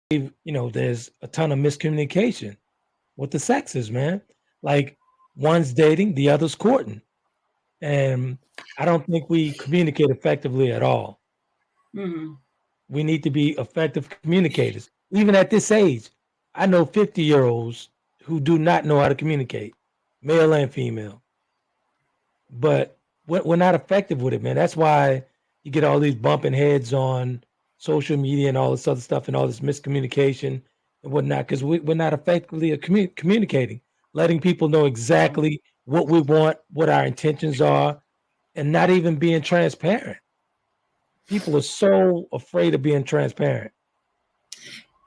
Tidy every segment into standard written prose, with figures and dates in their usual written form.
there's a ton of miscommunication with the sexes, man. Like one's dating, the other's courting. And I don't think we communicate effectively at all. Mm-hmm. We need to be effective communicators. Even at this age, I know 50-year-olds who do not know how to communicate, male and female. But we're not effective with it, man. That's why you get all these bumping heads on social media and all this other stuff and all this miscommunication and whatnot, because we're not effectively communicating, letting people know exactly what we want, what our intentions are, and not even being transparent. People are so afraid of being transparent.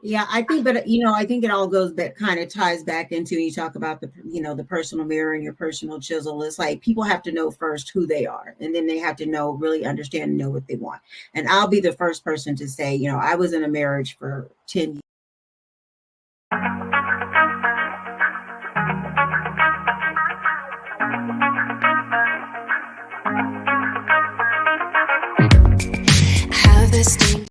Yeah, I think, but I think it all goes back, kind of ties back into, you talk about the personal mirror and your personal chisel. It's like people have to know first who they are, and then they have to really understand and know what they want. And I'll be the first person to say, I was in a marriage for 10 years. Have this thing.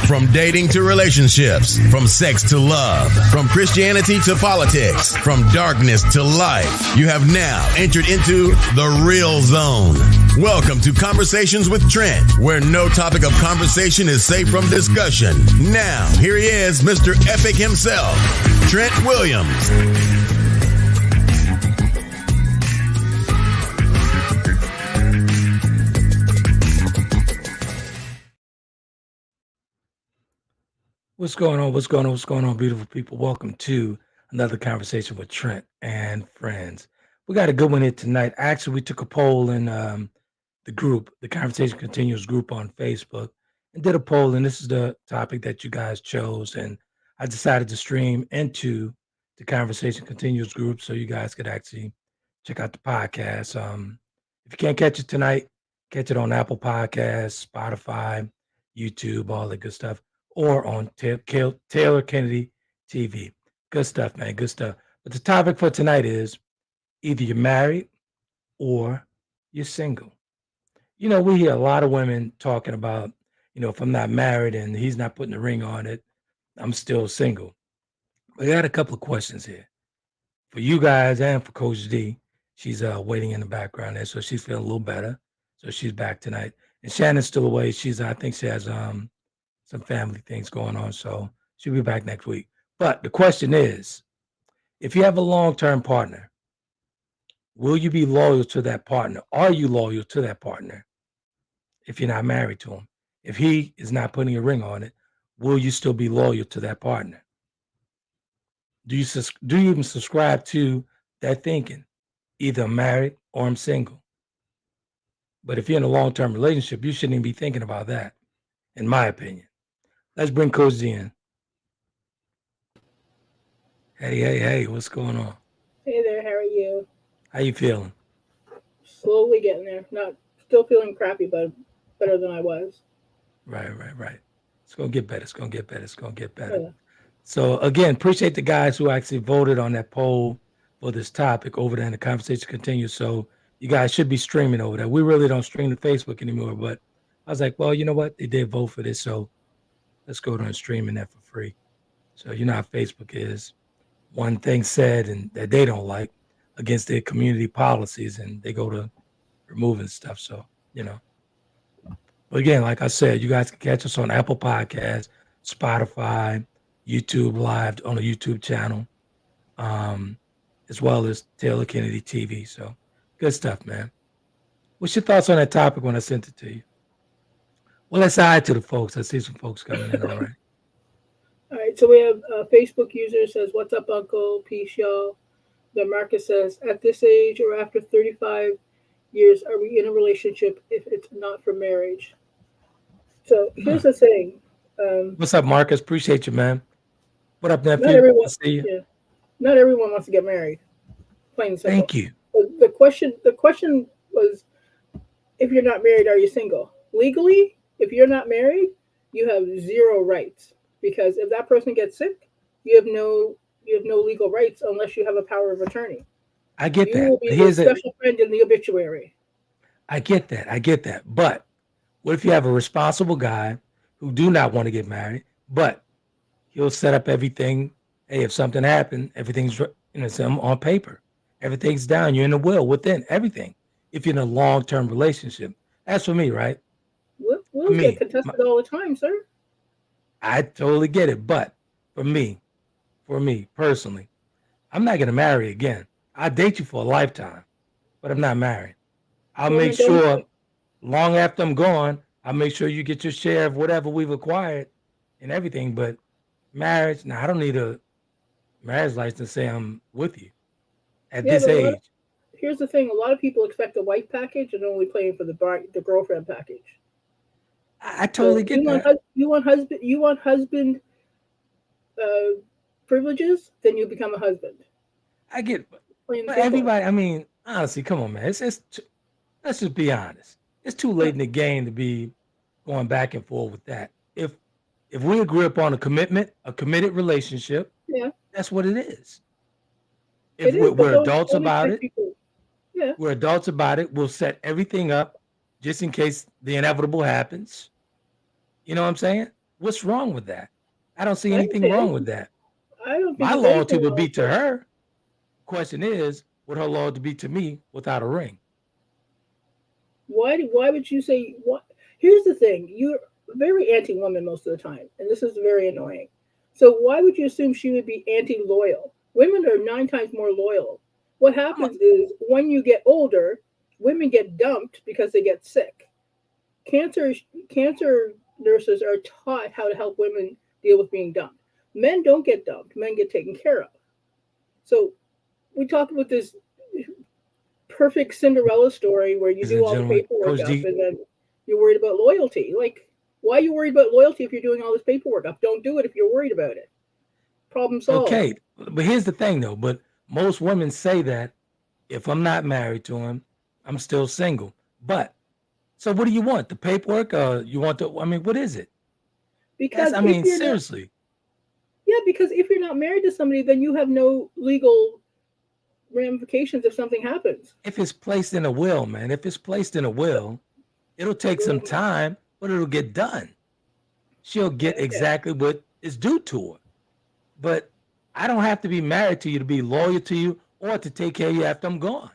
From dating to relationships, from sex to love, from Christianity to politics, from darkness to light, you have now entered into the real zone. Welcome to Conversations with Trent, where no topic of conversation is safe from discussion. Now, here he is, Mr. Epic himself, Trent Williams. What's going on? What's going on? What's going on, beautiful people? Welcome to another conversation with Trent and friends. We got a good one here tonight. Actually, we took a poll in the group, the Conversation Continues group on Facebook, and did a poll. And this is the topic that you guys chose. And I decided to stream into the Conversation Continues group so you guys could actually check out the podcast. If you can't catch it tonight, catch it on Apple Podcasts, Spotify, YouTube, all that good stuff, or on Taylor Kennedy TV. Good stuff, man. Good stuff. But the topic for tonight is either you're married or you're single. We hear a lot of women talking about, if I'm not married and he's not putting a ring on it, I'm still single. We got a couple of questions here for you guys and for Coach D. She's waiting in the background there, so she's feeling a little better. So she's back tonight. And Shannon's still away. I think she has some family things going on, so she'll be back next week. But the question is, if you have a long-term partner, will you be loyal to that partner? Are you loyal to that partner if you're not married to him? If he is not putting a ring on it, will you still be loyal to that partner? Do you even subscribe to that thinking? Either I'm married or I'm single. But if you're in a long-term relationship, you shouldn't even be thinking about that, in my opinion. Let's bring Coach D in. Hey, what's going on? Hey there, how are you? How you feeling? Slowly getting there. Not still feeling crappy, but better than I was. Right. It's gonna get better. Yeah. So again, appreciate the guys who actually voted on that poll for this topic over there, and the conversation continues. So you guys should be streaming over there. We really don't stream to Facebook anymore, but I was like, well, you know what? They did vote for this, so let's go there and stream in that for free. So you know how Facebook is. One thing said and that they don't like against their community policies, and they go to removing stuff. So, But again, like I said, you guys can catch us on Apple Podcasts, Spotify, YouTube Live on the YouTube channel, as well as Taylor Kennedy TV. So good stuff, man. What's your thoughts on that topic when I sent it to you? Well, let's add to the folks. I see some folks coming in already. All right, so we have a Facebook user says, "What's up, Uncle? Peace, y'all." Then Marcus says, "At this age or after 35 years, are we in a relationship if it's not for marriage?" So here's the thing. What's up, Marcus? Appreciate you, man. What up, nephew? Not everyone, See you. yeah, not everyone wants to get married. Plain and simple. Thank you. But the question was, if you're not married, are you single? Legally, if you're not married, you have zero rights, because if that person gets sick, you have no legal rights unless you have a power of attorney. I get You that. will be a special friend in the obituary. I get that. I get that. But what if you have a responsible guy who do not want to get married, but he'll set up everything? Hey, if something happened, everything's it's on paper. Everything's down. You're in the will within everything. If you're in a long-term relationship, that's for me, right? For Wills get me, contested all the time, sir. I totally get it. But for me personally, I'm not gonna marry again. I date you for a lifetime, but I'm not married. I'll make Women don't. sure long after I'm gone, I'll make sure you get your share of whatever we've acquired and everything. But marriage, now I don't need a marriage license to say I'm with you at Yeah, this but age. here's the thing: a lot of people expect the wife package and only paying for the girlfriend package. I So totally get that. you want husband uh, privileges, then you become a husband. I get, Plain and but simple. everybody. I mean, honestly, come on, man. Let's just be honest. It's too Yeah, late in the game to be going back and forth with that. If we agree upon a commitment, a committed relationship, yeah, that's what it is. If it is. But we're adults don't about expect it, people. Yeah, we're adults about it. We'll set everything up just in case the inevitable happens. You know what I'm saying? What's wrong with that? I don't see I didn't anything say wrong anything. with that. I don't think My there's loyalty anything would wrong be with to that. her. Question is, would her loyalty be to me without a ring? Why would you say what? Here's the thing: you're very anti-woman most of the time, and this is very annoying. So why would you assume she would be anti-loyal? Women are 9 times more loyal. What I'm a, happens is when you get older, women get dumped because they get sick. Cancer cancer nurses are taught how to help women deal with being dumped. Men don't get dumped. Men get taken care of. So we talk about this perfect Cinderella story where you ladies do and all the gentlemen, paperwork Coach up D. and then you're worried about loyalty. Like, why are you worried about loyalty if you're doing all this paperwork up? Don't do it if you're worried about it. Problem solved. Okay, but here's the thing though. But most women say that if I'm not married to him, I'm still single. But so what do you want? The paperwork? You want the? I mean, what is it? That's. Because I if mean, you're not, seriously. yeah, because if you're not married to somebody, then you have no legal ramifications if something happens. If it's placed in a will, man. If it's placed in a will, it'll take some time, but it'll get done. She'll get Okay. exactly what is due to her. But I don't have to be married to you to be loyal to you or to take care of you after I'm gone.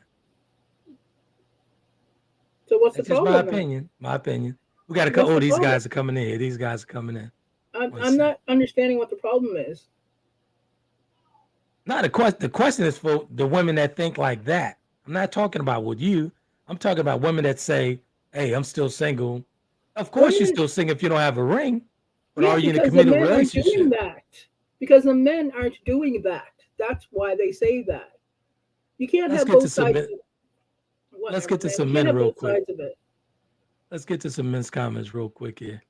So what's the That's just my problem then? opinion. My opinion. We got a couple. What's Oh, the these problem? guys are coming in here. These guys are coming in. One I'm sec. not understanding what the problem is. Not the question. The question is for the women that think like that. I'm not talking about with you. I'm talking about women that say, "Hey, I'm still single." Of course, you're Women, still single if you don't have a ring. But yeah, are you in a because the committed men aren't doing relationship? that. Because the men aren't doing that. That's why they say that. You can't Let's have get to both some sides men. of it. Let's Whatever, get to man. You some can't men have real both quick. sides of it. Let's get to some men's comments real quick here.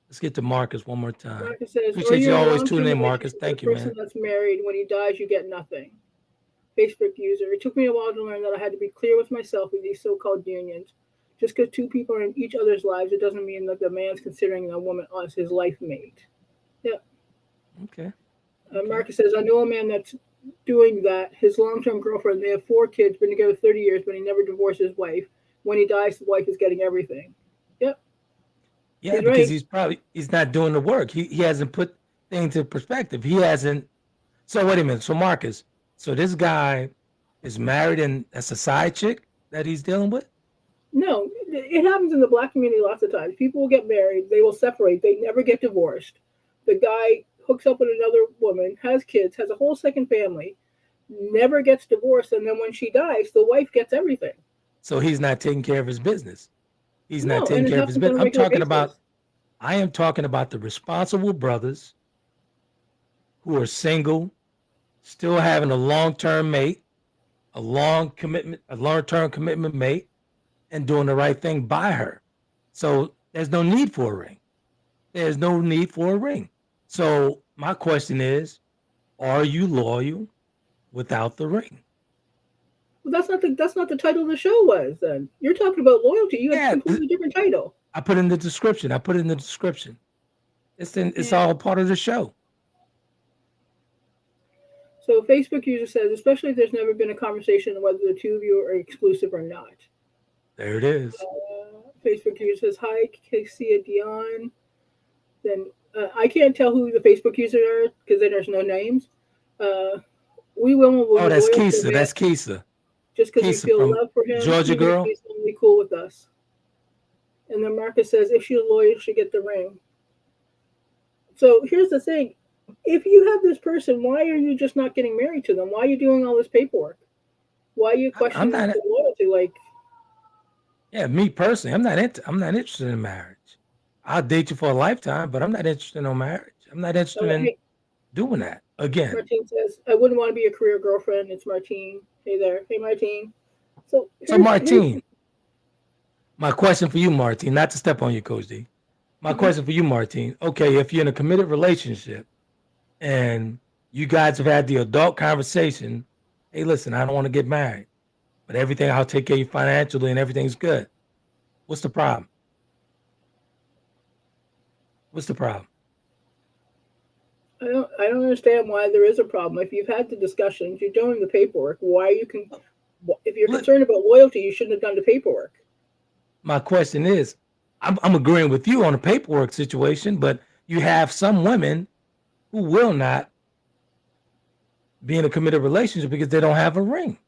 Let's get to Marcus one more time. Marcus says, or Appreciate you you're in a always long tuning term in, Marcus. relationship with Thank a you, person man. that's married. When he dies, you get nothing. Facebook user. It took me a while to learn that I had to be clear with myself with these so called unions. Just because two people are in each other's lives, it doesn't mean that the man's considering a woman as his life mate. Yeah. Okay. Okay. Marcus says, I know a man that's doing that. His long term girlfriend, they have 4 kids, been together 30 years, but he never divorced his wife. When he dies, the wife is getting everything. Yep, Yeah, he's because right. he's not doing the work. He hasn't put things in perspective. He hasn't. So wait a minute. So Marcus, so this guy is married and that's a side chick that he's dealing with. No, it happens in the black community lots of times. People will get married, they will separate, they never get divorced. The guy hooks up with another woman, has kids, has a whole second family, never gets divorced, and then when she dies, the wife gets everything. So he's not taking care of his business. He's not No, taking and it care of his happens on business. a regular basis. I am talking about the responsible brothers who are single, still having a long-term mate, a long-term commitment mate, and doing the right thing by her. So there's no need for a ring. There's no need for a ring. So my question is, are you loyal without the ring? Well, that's not the title of the show was then. You're talking about loyalty. You had a Yeah, completely different title. I put in the description. I put it in the description. It's Yeah. all part of the show. So Facebook user says, especially if there's never been a conversation on whether the two of you are exclusive or not. There it is. Facebook user says, hi, Casey Dion. Then I can't tell who the Facebook user are because then there's no names. We will Oh, be that's loyal to a Keisa. man That's Keisa. just because we Keisa feel from love for him, Georgia even if girl. he's only cool with us. And then Marcus says, if she's loyal, she get the ring. So here's the thing. If you have this person, why are you just not getting married to them? Why are you doing all this paperwork? Why are you I'm questioning not. their loyalty? Like, Yeah, me personally, I'm not interested in marriage. I'll date you for a lifetime, but I'm not interested in no marriage. I'm not interested in hey, doing that again. Martine says, I wouldn't want to be a career girlfriend. It's Martine. Hey there. Hey, Martine. So So, here's Martine, my question for you, Martine, not to step on you, Coach D. My question for you, Martine. Okay, if you're in a committed relationship and you guys have had the adult conversation, hey, listen, I don't want to get married, but everything I'll take care of you financially and everything's good. What's the problem? What's the problem? I don't understand why there is a problem. If you've had the discussions, you're doing the paperwork. Why you can, if you're Look, concerned about loyalty, you shouldn't have done the paperwork. my question is, I'm agreeing with you on the paperwork situation, but you have some women who will not be in a committed relationship because they don't have a ring.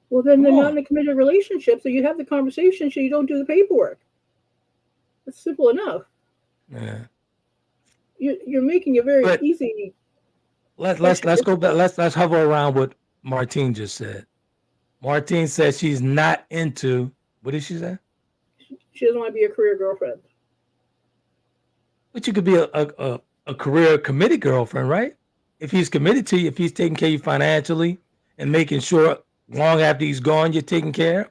Well, then Come they're not on. in a committed relationship, so you have the conversation, so you don't do the paperwork. It's simple enough. Yeah. You're making a very But easy let's question. go back. Let's hover around what Martine just said. Martine said she's not into, what did she say? She doesn't want to be a career girlfriend. But you could be a career committed girlfriend, right? If he's committed to you, if he's taking care of you financially and making sure long after he's gone, you're taking care.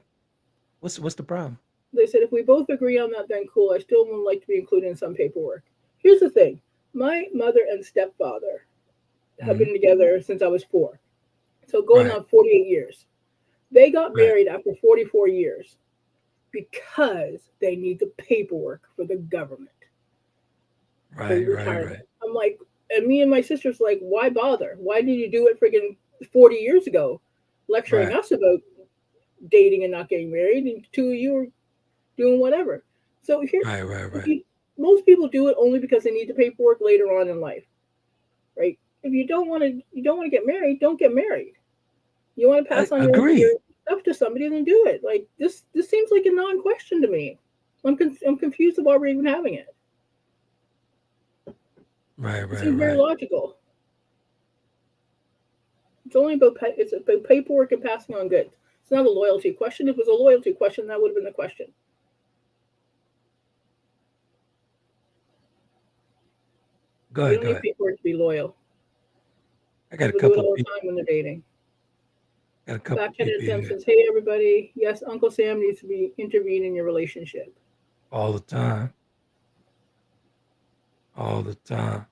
What's the problem? They said if we both agree on that, then cool. I still would like to be included in some paperwork. Here's the thing: my mother and stepfather have been together since I was 4, so going Right, on 48 years. They got right, married after 44 years because they need the paperwork for the government for right, right, right, retirement. I'm like, and me and my sister's like, why bother? Why did you do it friggin' 40 years ago, lecturing right, us about dating and not getting married, and 2 of you were doing whatever. So here, right, right, if right. most people do it only because they need the paperwork later on in life, right? If you don't want to get married, don't get married. You want to pass on your Agreed. stuff to somebody, then do it. Like this seems like a non-question to me. I'm confused about we're even having it. Right, It right, seems very right. logical. It's about paperwork and passing on goods. It's not a loyalty question. If it was a loyalty question, that would have been the question. Go You ahead, don't go need ahead. paperwork to be loyal. I got a People do it couple of all the people. time when they're dating. Got a couple of Backhanded people Tim here says, "Hey everybody, yes, Uncle Sam needs to be intervened in your relationship." all the time, all the time.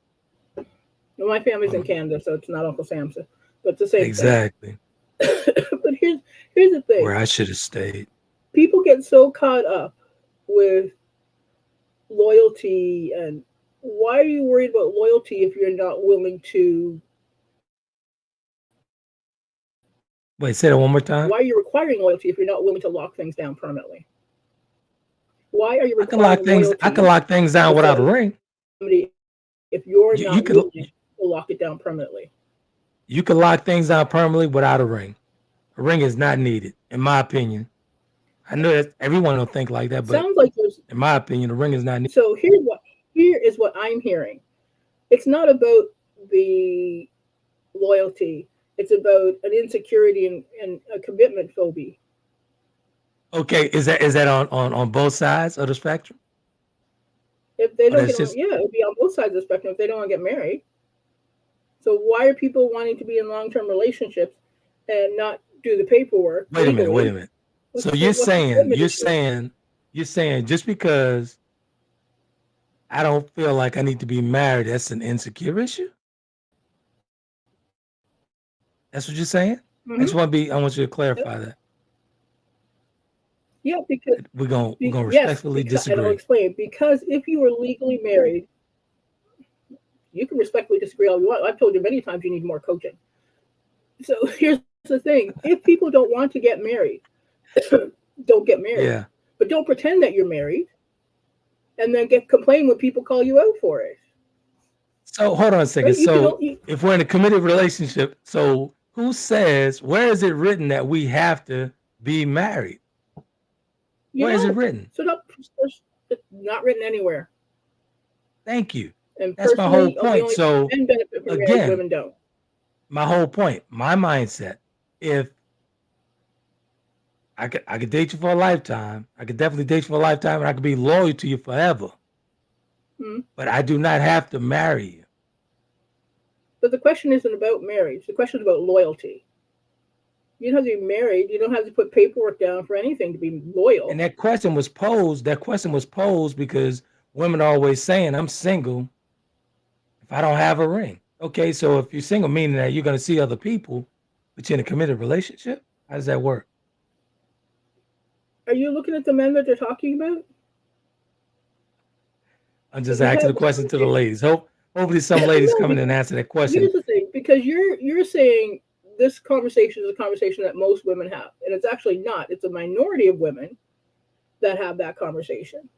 Well, my family's in Um, Canada, so it's not Uncle Sam, but it's the same thing. exactly But here's the thing: where I should have stayed. people get so caught up with loyalty, and why are you worried about loyalty if you're not willing to? Wait, say that one more time. Why are you requiring loyalty if you're not willing to lock things down permanently? Why are you I can lock requiring things. I can loyalty lock things down with without a somebody ring. if you're You not could willing to lock it down permanently? you could lock things down permanently without a ring. A ring is not needed, in my opinion. I know that everyone don't think like that, but Sounds like there's in my opinion, a ring is not needed. so here is what I'm hearing. It's not about the loyalty. It's about an insecurity and a commitment phobia. Okay, is that on both sides of the spectrum? If they Or don't that's get along, just yeah, it'd be on both sides of the spectrum if they don't want to get married. So why are people wanting to be in long-term relationships and not do the paperwork wait a minute, wait a legally? minute. So you're What's the saying commitment you're issue? saying you're saying just because I don't feel like I need to be married, that's an insecure issue? That's what you're saying? Mm-hmm. I want you to Yep. clarify that. Yeah, because We're gonna yes, respectfully because and I'll disagree. explain. Because if you were legally married, you can respectfully disagree all you want. I've told you many times you need more coaching. So here's the thing: if people don't want to get married, don't get married. Yeah. But don't pretend that you're married and then complain when people call you out for it. So hold on a second. Right? So if we're in a committed relationship, so who says, where is it written that we have to be married? Where is it written? So it's not written anywhere. Thank you. And That's my whole personally, point. So men benefit from marriage, again, women don't. my whole point, my mindset, if I could date you for a lifetime, I could definitely date you for a lifetime, and I could be loyal to you forever. But I do not have to marry you. But the question isn't about marriage. The question is about loyalty. You don't have to be married. You don't have to put paperwork down for anything to be loyal. And that question was posed because women are always saying, I'm single if I don't have a ring. Okay, so if you're single, meaning that you're going to see other people, but you're in a committed relationship, how does that work? Are you looking at the men that they're talking about? I'm just asking the question to the ladies. Hopefully some ladies come in and answer that question. Here's the thing, because you're saying this conversation is a conversation that most women have, and it's actually not. It's a minority of women that have that conversation.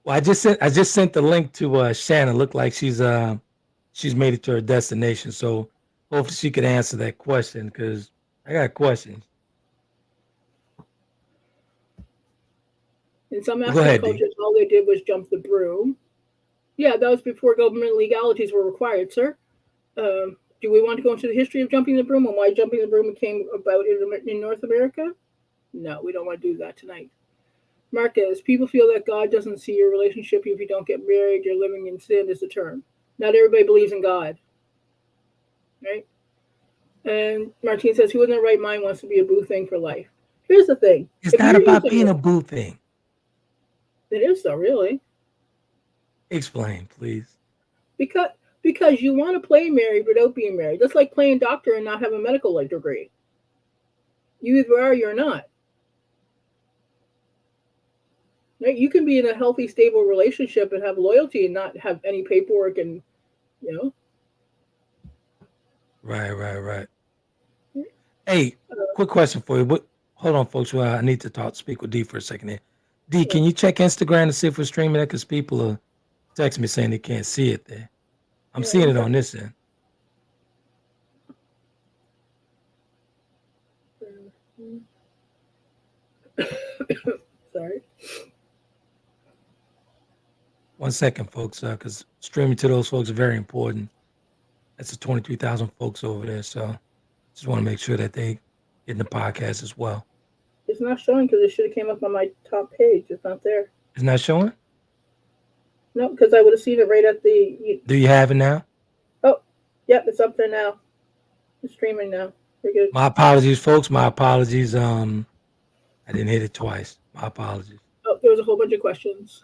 Well, I just sent the link to Shannon. Look like she's made it to her destination. So hopefully she could answer that question because I got questions. In some African cultures, all they did was jump the broom. Yeah, that was before government legalities were required, sir. Do we want to go into the history of jumping the broom and why jumping the broom came about in North America? No, we don't want to do that tonight. Marcus, people feel that God doesn't see your relationship if you don't get married. You're living in sin is the term. Not everybody believes in God. Right? And Martine says, who in their right mind wants to be a boo thing for life? Here's the thing. It's not about being a boo thing. It is though, really. Explain, please. Because you want to play married without being married. That's like playing doctor and not have a medical degree. You either are or you're not. Right? You can be in a healthy, stable relationship and have loyalty and not have any paperwork and, you know. Right. Hey, quick question for you. Hold on, folks. Well, I need to speak with D for a second here. D, can you check Instagram to see if we're streaming it? Because people are texting me saying they can't see it there. I'm seeing it on this end. Sorry. 1 second, folks, because streaming to those folks is very important. That's the 23,000 folks over there. So just want to make sure that they get in the podcast as well. It's not showing because it should have came up on my top page. It's not there. It's not showing? No, because I would have seen it right at the... Do you have it now? Oh, yep, it's up there now. It's streaming now. We're good. My apologies, folks. My apologies. I didn't hit it twice. My apologies. Oh, there was a whole bunch of questions.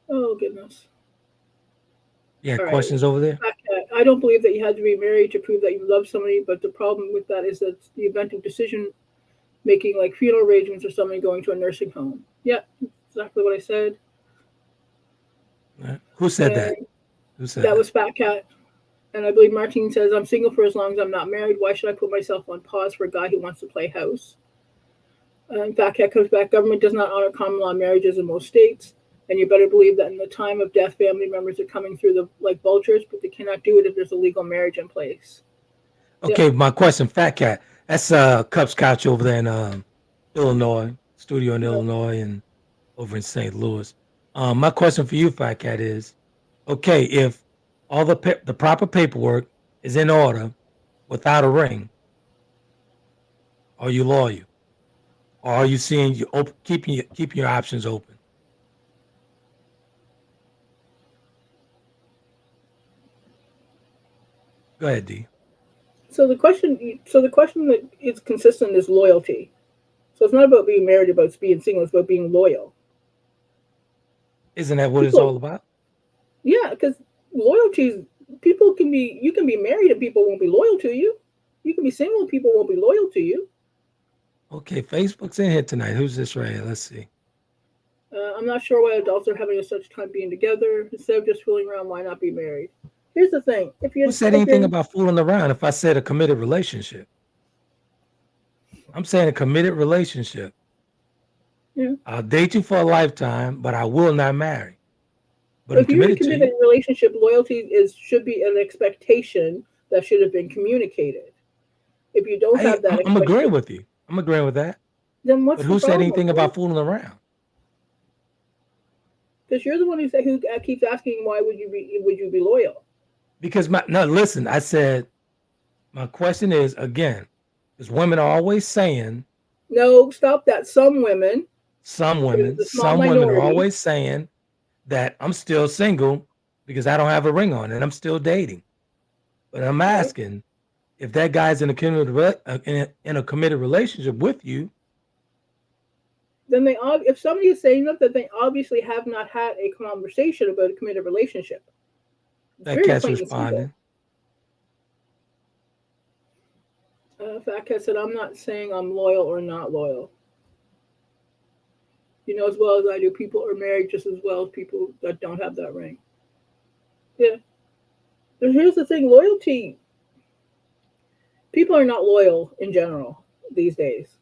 Oh, goodness. Yeah, questions over there? I don't believe that you had to be married to prove that you love somebody, but the problem with that is that the event of decision making, like funeral arrangements or somebody going to a nursing home. Yeah, exactly what I said. Right. Who said that? That was Fat Cat. And I believe Martine says, I'm single for as long as I'm not married. Why should I put myself on pause for a guy who wants to play house? And Fat Cat comes back. Government does not honor common law marriages in most states. And you better believe that in the time of death, family members are coming through like vultures, but they cannot do it if there's a legal marriage in place. Okay, my question, Fat Cat. That's Cubs Couch over there in Illinois, studio in Illinois and over in St. Louis. My question for you, Fat Cat, is, okay, if all the proper paperwork is in order without a ring, are you loyal? Or are you keeping your options open? Go ahead, D. So the question that is consistent is loyalty. So it's not about being married, about being single. It's about being loyal. Isn't that what it's all about? Yeah, because loyalty is you can be married and people won't be loyal to you. You can be single and people won't be loyal to you. Okay, Facebook's in here tonight. Who's this right here? Let's see. I'm not sure why adults are having such time being together. Instead of just fooling around, why not be married? Here's the thing. Who said anything about fooling around if I said a committed relationship? I'm saying a committed relationship. Yeah. I'll date you for a lifetime, but I will not marry. But But I'm if you're in a committed to you. committed relationship, loyalty should be an expectation that should have been communicated. If you don't Hey, have that I'm agreeing expectation, with you. I'm agreeing with that. then But what's the who said problem? anything about fooling around? Because you're the one who keeps asking why would you be loyal? Because listen, I said my question is again, because women are always saying, No, stop that. Some women, the small some women are minority, always saying that I'm still single because I don't have a ring on and I'm still dating. But I'm right? asking if that guy's in a in a committed relationship with you, Then if somebody is saying that, they obviously have not had a conversation about a committed relationship. It's that very cat's plain and simple. responding. Fat Cat said, "I'm not saying I'm loyal or not loyal. You know as well as I do, people are married just as well as people that don't have that ring." Yeah. But here's the thing: loyalty. People are not loyal in general these days,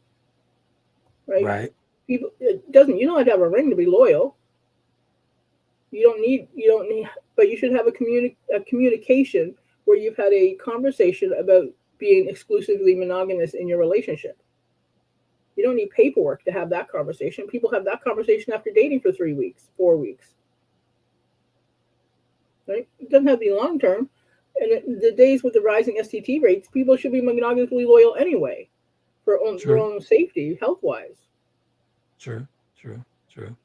right? Right. People it doesn't. You don't have to have a ring to be loyal. You don't need, but you should have a communication where you've had a conversation about being exclusively monogamous in your relationship. You don't need paperwork to have that conversation. People have that conversation after dating for 3 weeks, 4 weeks, right? It doesn't have to be long term. And the days with the rising STT rates, people should be monogamously loyal anyway for their True. own safety, health wise. True. True. True.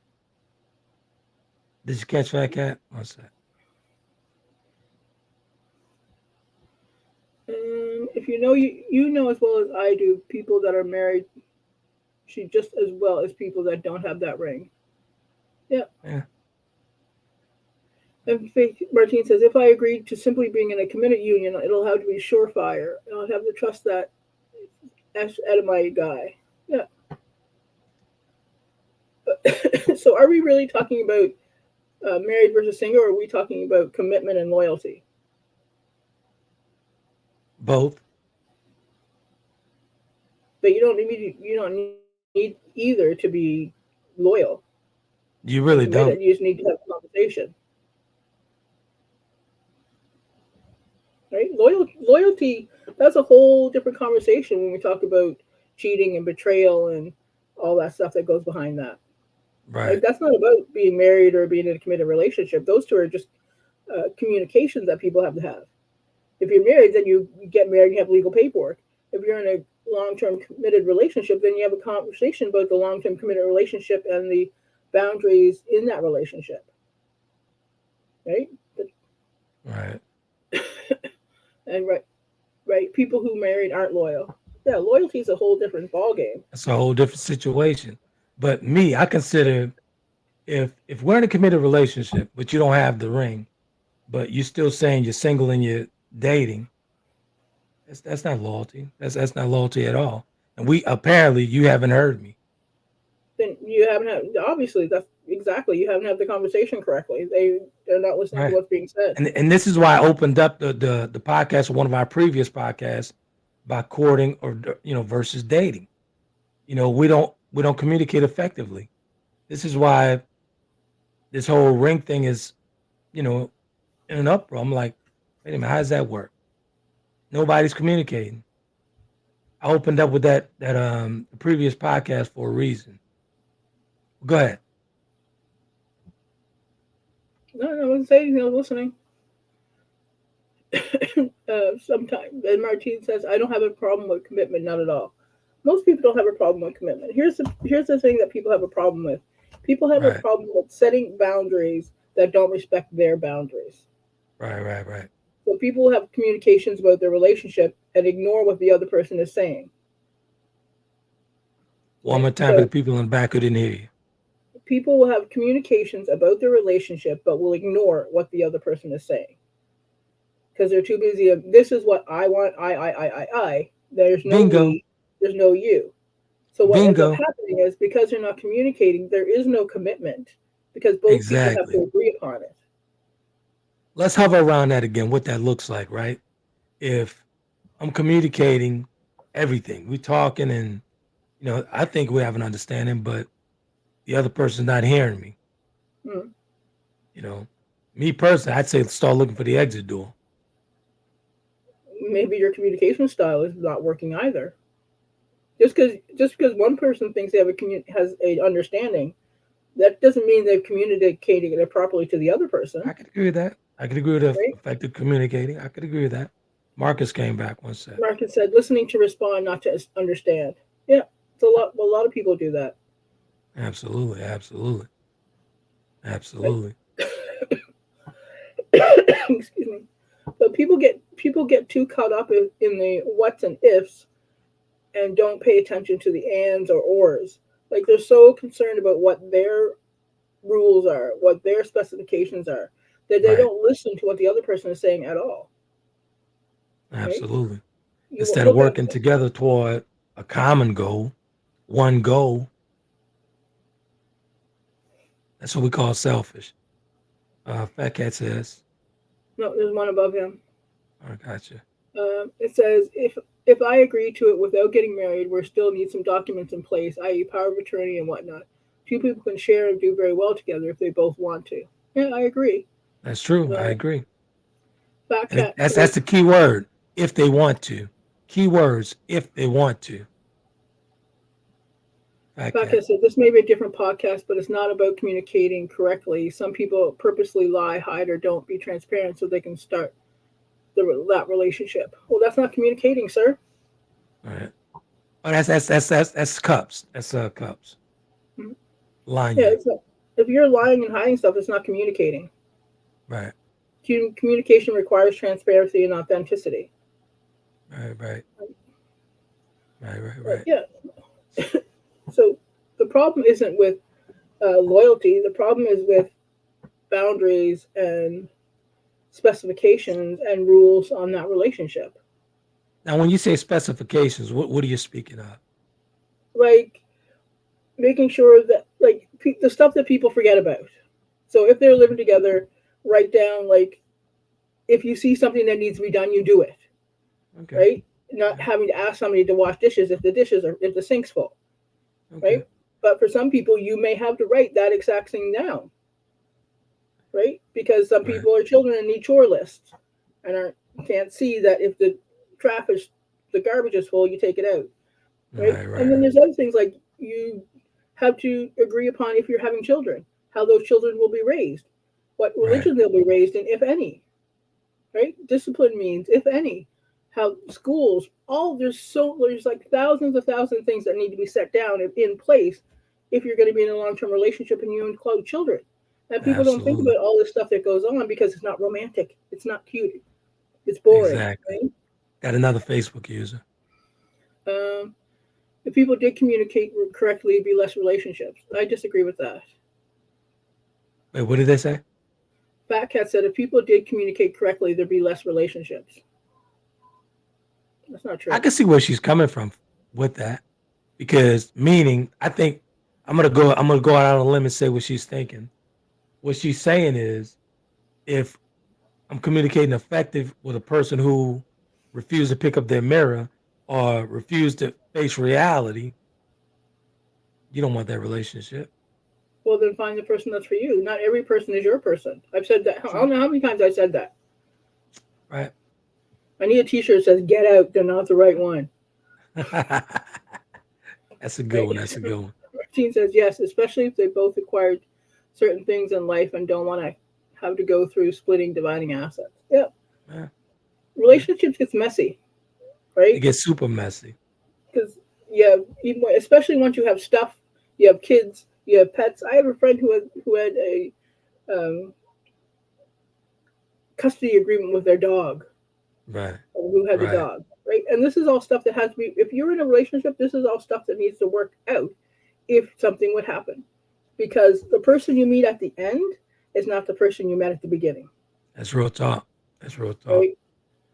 Did you catch Fat Cat? What's that? If you know as well as I do, people that are married should just as well as people that don't have that ring. Yeah. Yeah. And Faith Martin says, if I agreed to simply being in a committed union, it'll have to be surefire. I'll have to trust that out of my guy. Yeah. So are we really talking about married versus single, or are we talking about commitment and loyalty? Both. But you don't need either to be loyal You and really committed. don't. You just need to have a conversation. Right? Loyalty, that's a whole different conversation when we talk about cheating and betrayal and all that stuff that goes behind that. Right? Right. That's not about being married or being in a committed relationship. Those two are just communications that people have to have. If you're married, then you get married and you have legal paperwork. If you're in a long-term committed relationship, then you have a conversation about the long-term committed relationship and the boundaries in that relationship. Right? Right. And right, people who married aren't loyal. Yeah, loyalty is a whole different ballgame. That's a whole different situation. But me, I consider if we're in a committed relationship, but you don't have the ring, but you're still saying you're single and you're dating, that's not loyalty. That's not loyalty at all. And we apparently you haven't heard me. Then you haven't had, obviously that's exactly, you haven't had the conversation correctly. They're not listening to Right. what's being said. And this is why I opened up the podcast, one of our previous podcasts, by courting or versus dating. We don't communicate effectively. This is why this whole ring thing is, you know, in an uproar. I'm like, wait a minute, how does that work? Nobody's communicating. I opened up with that the previous podcast for a reason. Go ahead. No, I wasn't saying anything. I was listening. Sometimes, and Martine says, I don't have a problem with commitment, not at all. Most people don't have a problem with commitment. Here's the thing that people have a problem with. People have a Right. problem with setting boundaries that don't respect their boundaries. Right. So people have communications about their relationship and ignore what the other person is saying. One more Right? time for the So people in the back who didn't hear you. people will have communications about their relationship, but will ignore what the other person is saying because they're too busy. This is what I want. I. There's no Bingo. we. There's no you. So what ends up Bingo. happening is because they're not communicating, there is no commitment because both people have to Exactly. agree upon it. Let's hover around that again, what that looks like, right? If I'm communicating everything, we're talking and I think we have an understanding, but the other person's not hearing me. Mm. You know, me personally, I'd say start looking for the exit door. Maybe your communication style is not working either. Just because one person thinks they have has a understanding, that doesn't mean they've communicated it properly to the other person, I could agree with that. I could agree with right? effective communicating. I could agree with that. Marcus came back one sec. Marcus said, "Listening to respond, not to understand." Yeah, it's a lot. A lot of people do that. Absolutely, absolutely, absolutely. Excuse me. But people get too caught up in the whats and ifs and don't pay attention to the ands or ors. Like they're so concerned about what their rules are, what their specifications are, that they Right. don't listen to what the other person is saying at all. Right? Absolutely. You Instead of look at working together toward a common goal, one goal, that's what we call selfish. Fat Cat says, no, there's one above him. I gotcha. It says if I agree to it without getting married, we still need some documents in place, i.e., power of attorney and whatnot. Two people can share and do very well together if they both want to. Yeah, I agree. That's true. I Uh, agree. Fat And Cat. that's the key word. If they want to. Key words, if they want to. Fat Fat Cat. Cat said this may be a different podcast, but it's not about communicating correctly. Some people purposely lie, hide, or don't be transparent so they can start that relationship. Well, that's not communicating, sir. All right. Oh, that's cups. That's cups. Mhm. Lying. Yeah, if you're lying and hiding stuff, it's not communicating. Right. Communication requires transparency and authenticity. Right. Yeah. So the problem isn't with loyalty. The problem is with boundaries and specifications and rules on that relationship. Now, when you say specifications, what are you speaking of? Like making sure that like the stuff that people forget about. So if they're living together, write down like if you see something that needs to be done, you do it. Okay. Right? Not having to ask somebody to wash dishes if the sink's full. Okay. Right? But for some people, you may have to write that exact thing down, right? Because some people are children and need chore lists, and can't see that if the garbage is full, you take it out, right? And then there's other things like you have to agree upon if you're having children, how those children will be raised, what religion they'll be raised in, if any, right? Discipline means, if any, how schools, there's like thousands of things that need to be set down in place if you're going to be in a long-term relationship and you include children. And people don't think about all this stuff that goes on because it's not romantic. It's not cute. It's boring. Exactly. Right? Got another Facebook user. If people did communicate correctly, it'd be less relationships. I disagree with that. Wait, what did they say? Fat Cat said if people did communicate correctly, there'd be less relationships. That's not true. I can see where she's coming from with that, because meaning I think I'm gonna go out on a limb and say what she's thinking. What she's saying is, if I'm communicating effective with a person who refused to pick up their mirror or refused to face reality, you don't want that relationship. Well, then find the person that's for you. Not every person is your person. I've said that. I don't know how many times I said that. Right. I need a T-shirt that says "Get out." They're not the right one. That's a good one. That's a good one. Martine says yes, especially if they both acquired certain things in life and don't want to have to go through splitting, dividing assets. Yep. Yeah. Relationships gets messy, right? It gets super messy. Because especially once you have stuff, you have kids, you have pets. I have a friend who had a custody agreement with their dog. Right. Who had the dog, right? And this is all stuff that has to be, if you're in a relationship, this is all stuff that needs to work out if something would happen. Because the person you meet at the end is not the person you met at the beginning. That's real talk. Right?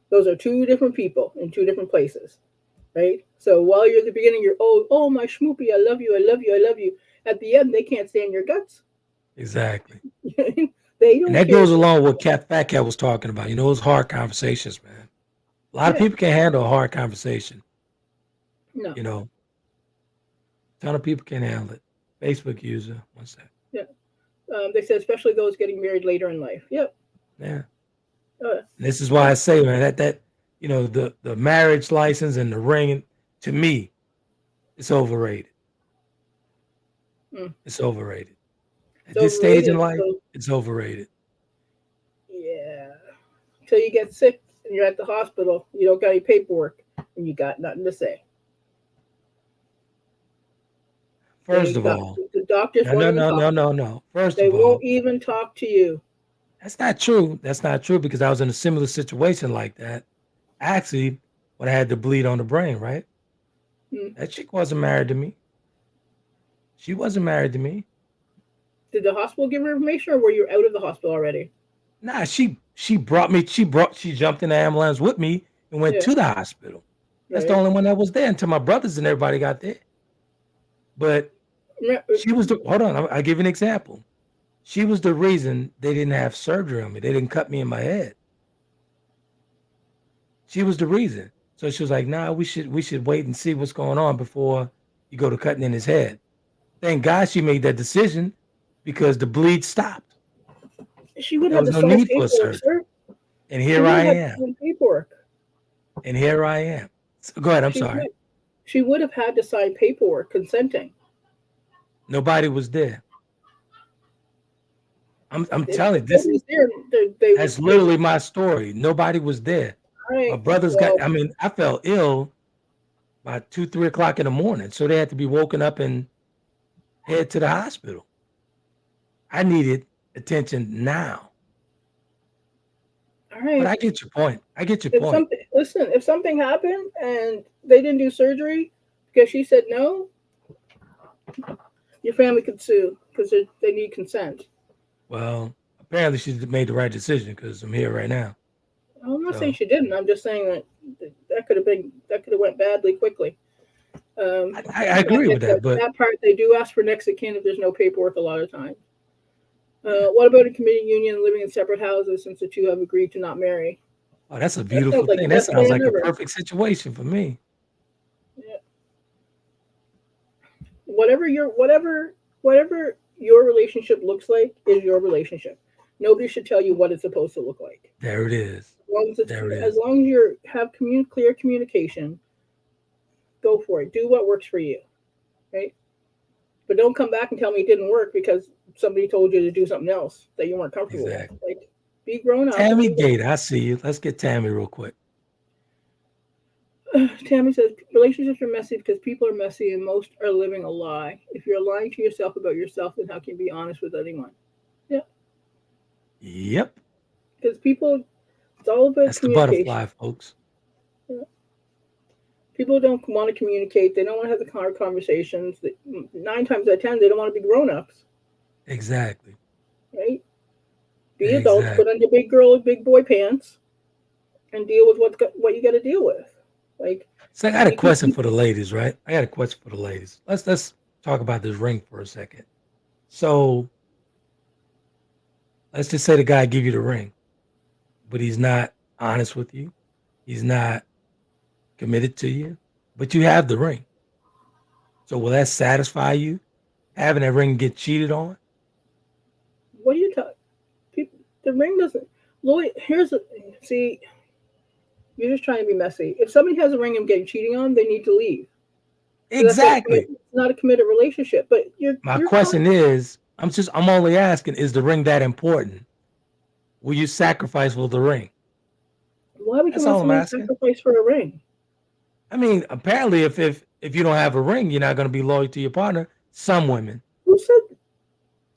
Those are two different people in two different places, right? So while you're at the beginning, you're, oh, my schmoopy, I love you. At the end, they can't stand your guts. Exactly. They don't. And that goes along with what Fat Cat was talking about. You know, those hard conversations, man. A lot of people can't handle a hard conversation. No. You know, a ton of people can't handle it. Facebook user. One sec. Yeah. They said especially those getting married later in life. Yep. Yeah. Uh, This is why I say, man, that the marriage license and the ring, to me, it's overrated. mm, It's overrated. At it's this stage in overrated. life, So it's overrated. yeah. Until you get sick and you're at the hospital, you don't got any paperwork and you got nothing to say. First of all, The doctors no, won't no, even no, talk. no, no, no. First They of all, won't even talk to you. that's not true. That's not true because I was in a similar situation like that. Actually, when I had to bleed on the brain, right? Mm. That chick wasn't married to me. She wasn't married to me. Did the hospital give her information, or were you out of the hospital already? Nah, she brought me. She jumped in the ambulance with me and went Yeah. to the hospital. That's the Right. only one that was there until my brothers and everybody got there. But she was the hold on. I'll give you an example. She was the reason they didn't have surgery on me. They didn't cut me in my head. She was the reason. So she was like, "Nah, we should wait and see what's going on before you go to cutting in his head." Thank God she made that decision because the bleed stopped. She would There have was to no sign need for a paperwork, surgery. sir. And She here would I have had to am. sign paperwork. And here I am. So, go ahead. I'm She sorry. would. She would have had to sign paperwork consenting. Nobody was there. I'm If telling you, this nobody's there, that's literally my story. Nobody was there. all My right. brothers Well, I felt ill by 2, 3 o'clock in the morning. So they had to be woken up and head to the hospital. I needed attention now. all But right. I get your point. I get your If point. something happened and they didn't do surgery because she said no, your family could sue because they need consent. Well, apparently she made the right decision because I'm here right now. I'm not saying So she didn't. I'm just saying that could have went badly quickly. I agree with that. But That part they do ask for next of kin if there's no paperwork a lot of times. What about a committed union living in separate houses since the two have agreed to not marry? oh, that's a That beautiful sounds like thing. the That best sounds plan like a ever. perfect situation for me. Yeah. Whatever your relationship looks like is your relationship. Nobody should tell you what it's supposed to look like. There it is. There it As is. long as you have clear communication, go for it. Do what works for you, right? But don't come back and tell me it didn't work because somebody told you to do something else that you weren't comfortable Exactly. with. Like, be grown up. Tammy Gator, I see you. Let's get Tammy real quick. Tammy says relationships are messy because people are messy and most are living a lie. If you're lying to yourself about yourself, then how can you be honest with anyone? Yeah, Yep. because people, it's all about That's the communication. butterfly, folks. Yeah. People don't want to communicate. They don't want to have the hard conversations. 9 times out of 10, they don't want to be grown ups, Exactly. right? Be adults, put Exactly. on your big girl and big boy pants, and deal with what you got to deal with. Like, So I got a you can, question for the ladies, right? I got a question for the ladies. Let's talk about this ring for a second. So let's just say the guy give you the ring, but he's not honest with you. He's not committed to you, but you have the ring. So will that satisfy you? Having that ring get cheated on? what are you talking? The ring doesn't. Lloyd, see. You're just trying to be messy. If somebody has a ring and getting cheating on, they need to leave. Exactly. It's not a committed relationship. But My you're question is, I'm only asking, is the ring that important? Will you sacrifice for the ring? why would you That's want all I'm somebody to asking. sacrifice for a ring? I mean, apparently, if you don't have a ring, you're not going to be loyal to your partner. Some women, Who said?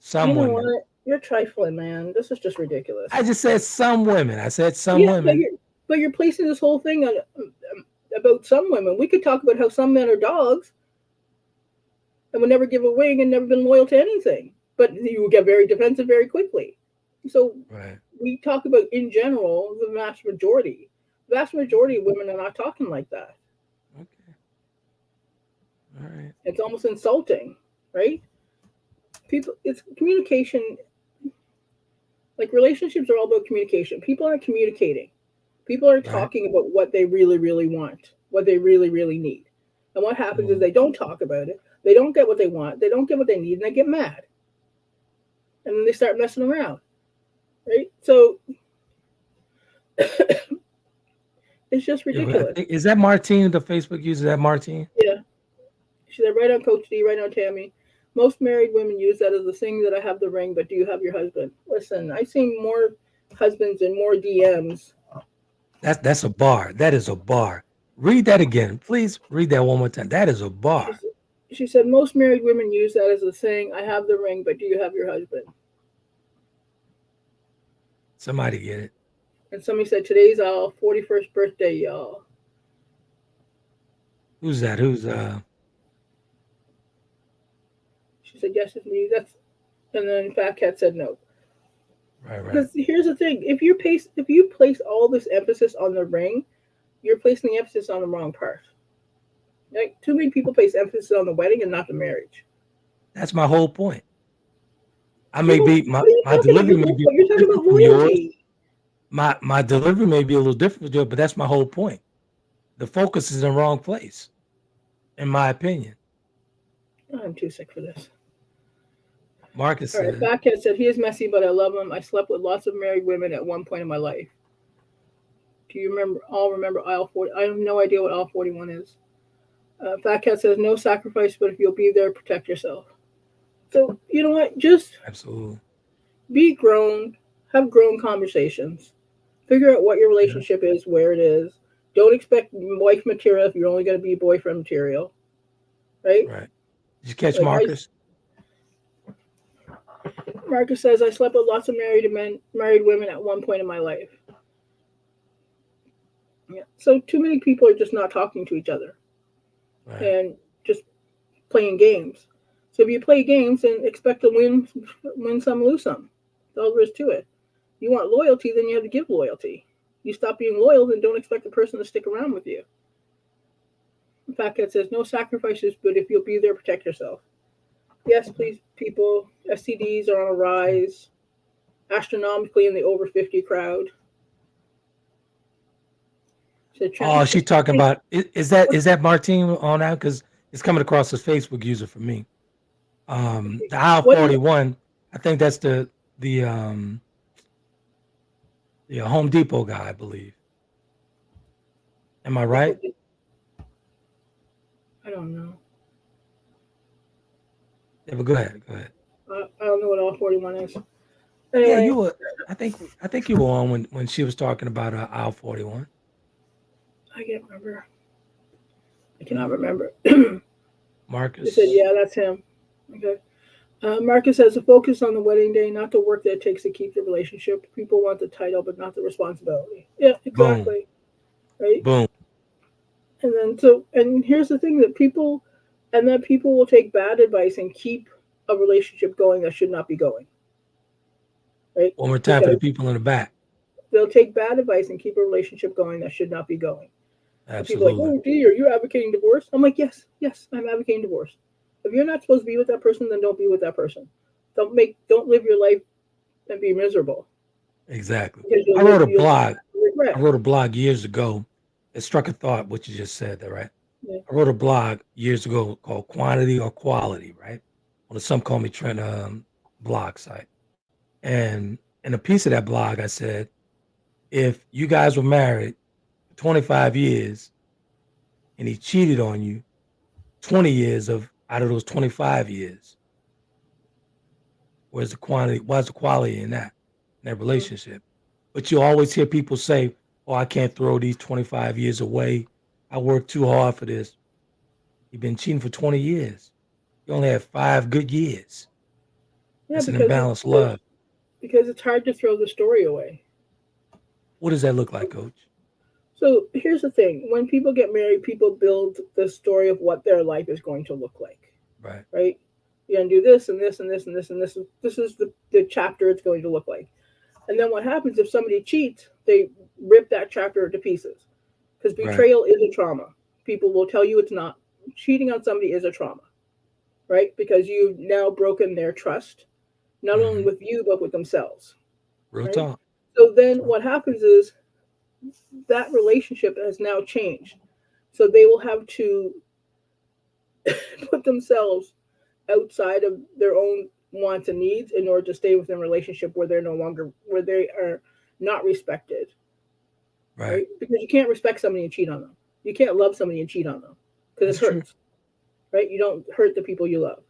some You know women. what? You're trifling, man. This is just ridiculous. I just said some women. I said some Yeah, women. but you're placing this whole thing on about some women. We could talk about how some men are dogs and would never give a ring and never been loyal to anything. But you will get very defensive very quickly. So Right. we talk about in general the vast majority. The vast majority of women are not talking like that. Okay. All right. It's almost insulting, right? It's communication. Like relationships are all about communication. People aren't communicating. People are Right. talking about what they really, really want, what they really, really need. And what happens is Mhm. they don't talk about it. They don't get what they want. They don't get what they need, and they get mad, and then they start messing around, right? So it's just Yeah, ridiculous. is that Martine, the Facebook user? Is that Martine? Yeah. She said, right on Coach D, right on Tammy. Most married women use that as a thing that I have the ring, but do you have your husband? Listen, I've seen more husbands and more DMs. That's a bar. That is a bar. Read that again. Please read that one more time. That is a She, bar. she said, most married women use that as a saying, I have the ring, but do you have your husband? Somebody get it. And somebody said, today's our 41st birthday, y'all. Who's that? She said, yes, it's me. And then Fat Cat said no. Right. Because here's the thing: if you place all this emphasis on the ring, you're placing the emphasis on the wrong part. Like too many people place emphasis on the wedding and not the marriage. That's my whole point. I may People, be what are you my talking about? delivery may be You're talking different about from yours. loyalty. My delivery may be a little different from yours, but that's my whole point. The focus is in the wrong place, in my opinion. I'm too sick for this. Marcus All right, said, Fat Cat said he is messy, but I love him. I slept with lots of married women at one point in my life. Do you remember aisle 40? I have no idea what aisle 41 is. Fat Cat says no sacrifice, but if you'll be there, protect yourself. So you know what? Just absolutely. be grown, have grown conversations, figure out what your Yeah. relationship is, where it is. Don't expect wife material if you're only going to be boyfriend material, right? Right. Did you catch Like Marcus? Marcus says, I slept with lots of married women at one point in my life. Yeah. So too many people are just not talking to each other Right. and just playing games. So if you play games, then expect to win some, lose some. That's all there is to it. You want loyalty, then you have to give loyalty. You stop being loyal, then don't expect the person to stick around with you. In fact, it says no sacrifices, but if you'll be there, protect yourself. Yes, please, people. STDs are on a rise astronomically in the over 50 crowd. Oh, she talking about is that Martine on out? Because it's coming across as Facebook user for me. The aisle 41, I think that's the Home Depot guy, I believe. Am I right? I don't know. Yeah, but go ahead. I don't know what all 41 is. Yeah, Anyway, you were. I think you were on when she was talking about aisle 41. I can't remember. I cannot remember. Marcus. She said, yeah, that's him. Okay. Marcus says the focus on the wedding day, not the work that it takes to keep the relationship. People want the title, but not the responsibility. Yeah, exactly. Boom. Right. Boom. And here's the thing that people will take bad advice and keep a relationship going that should not be going. Right. One more time for the people in the back. They'll take bad advice and keep a relationship going that should not be going. Absolutely. People are like, oh, D, are you advocating divorce? I'm like, yes, I'm advocating divorce. If you're not supposed to be with that person, then don't be with that person. Don't live your life and be miserable. Exactly. I wrote a blog years ago. It struck a thought, what you just said there, right? Yeah. I wrote a blog years ago called Quantity or Quality, right? On the Some Call Me Trent blog site. And in a piece of that blog, I said, if you guys were married for 25 years and he cheated on you 20 years out of those 25 years, where's the quality in that relationship? But you always hear people say, oh, I can't throw these 25 years away. I worked too hard for this. You've been cheating for 20 years. You only have 5 good years. Yeah, That's an imbalanced love. Because it's hard to throw the story away. What does that look like, Coach? So here's the thing. When people get married, people build the story of what their life is going to look like. Right. Right? You're going to do this and this and this and this and this. This is the chapter it's going to look like. And then what happens if somebody cheats, they rip that chapter to pieces. Because betrayal is a trauma. People will tell you it's not. Cheating on somebody is a trauma. Right? Because you've now broken their trust, not only with you, but with themselves. Real talk. So then what happens is that relationship has now changed. So they will have to put themselves outside of their own wants and needs in order to stay within a relationship where they are not respected, right? Because you can't respect somebody and cheat on them. You can't love somebody and cheat on them because That's it true. hurts, right? You don't hurt the people you love,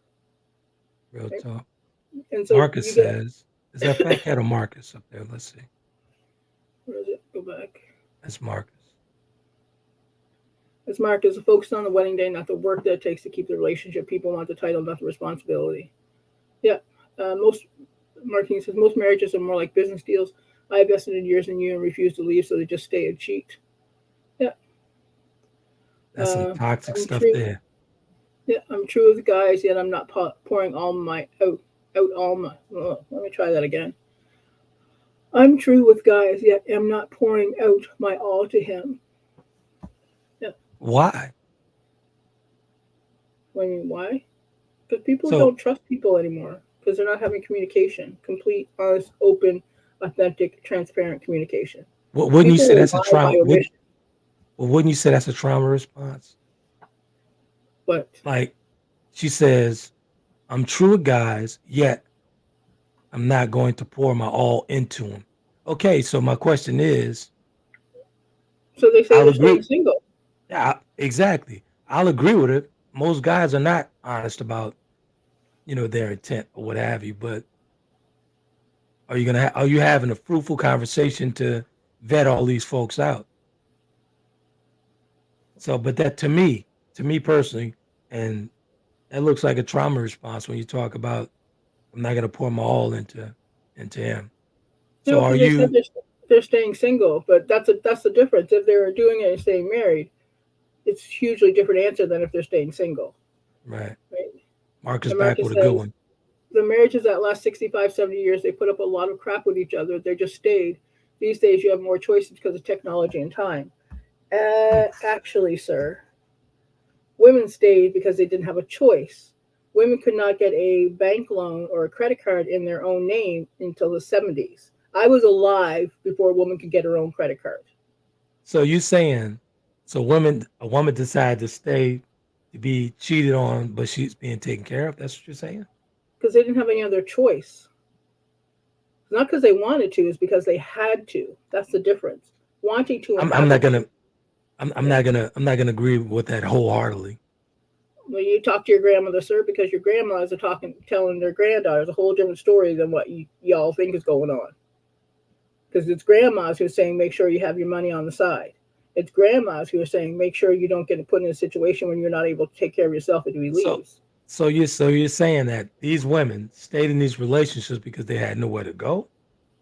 Real right? talk. And so Marcus you get, says, is that Fat Cat or Marcus up there? Let's see. where is it? Go back. That's Marcus. As Mark is focused on the wedding day, not the work that it takes to keep the relationship. People want the title, not the responsibility. Yeah. Most Martin says most marriages are more like business deals. I invested in years in you and refuse to leave, so they just stay and cheat. Yeah. That's some toxic I'm stuff true. there. Yeah, I'm true with guys, yet I'm not pouring all my out all my. Let me try that again. I'm true with guys, yet am not pouring out my all to him. Yeah. Why? I mean, why? Because people So don't trust people anymore because they're not having communication, complete, honest, open, authentic, transparent communication. wouldn't you People say will that's a lie by trauma? omission. Wouldn't you say that's a trauma response? But Like she says, I'm true with guys, yet I'm not going to pour my all into them. Okay, so my question is, so they say I'll they're staying agree. single. Yeah, exactly. I'll agree with it. Most guys are not honest about, their intent or what have you. But are you having a fruitful conversation to vet all these folks out? So, but that to me personally, and that looks like a trauma response when you talk about I'm not gonna pour my all into him. So No, are because they said you they're staying single, but that's the difference. If they're doing it and staying married, it's a hugely different answer than if they're staying single. right? Right? Marcus And back Marcus with a good says one. the marriages that last 65, 70 years, they put up a lot of crap with each other. They just stayed. These days, you have more choices because of technology and time. Actually, sir, women stayed because they didn't have a choice. Women could not get a bank loan or a credit card in their own name until the 70s. I was alive before a woman could get her own credit card. So you saying so a woman decided to stay to be cheated on, but she's being taken care of. That's what you're saying? Because they didn't have any other choice. Not because they wanted to, it's because they had to. That's the difference. Wanting to and I'm not having gonna to. Yeah. I'm not gonna agree with that wholeheartedly. Well, you talk to your grandmother, sir, because your grandmas are telling their granddaughters a whole different story than what y'all think is going on. Because it's grandmas who are saying, make sure you have your money on the side. It's grandmas who are saying, make sure you don't get put in a situation when you're not able to take care of yourself and he So leaves. so you're saying that these women stayed in these relationships because they had nowhere to go?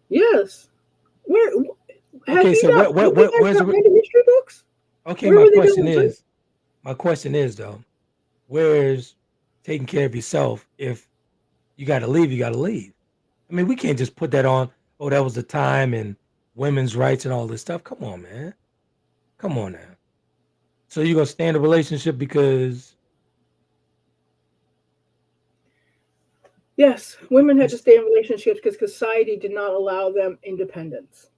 Yes. Where have Okay, you so not? Have you guys where's not read the history books? okay? Where were they going to? My question is though, where's taking care of yourself if you got to leave? You got to leave. I mean, we can't just put that on. Oh, that was the time and women's rights and all this stuff. Come on, man. Come on now. So you're gonna stay in a relationship because Yes, women you had to stay in relationships because society did not allow them independence.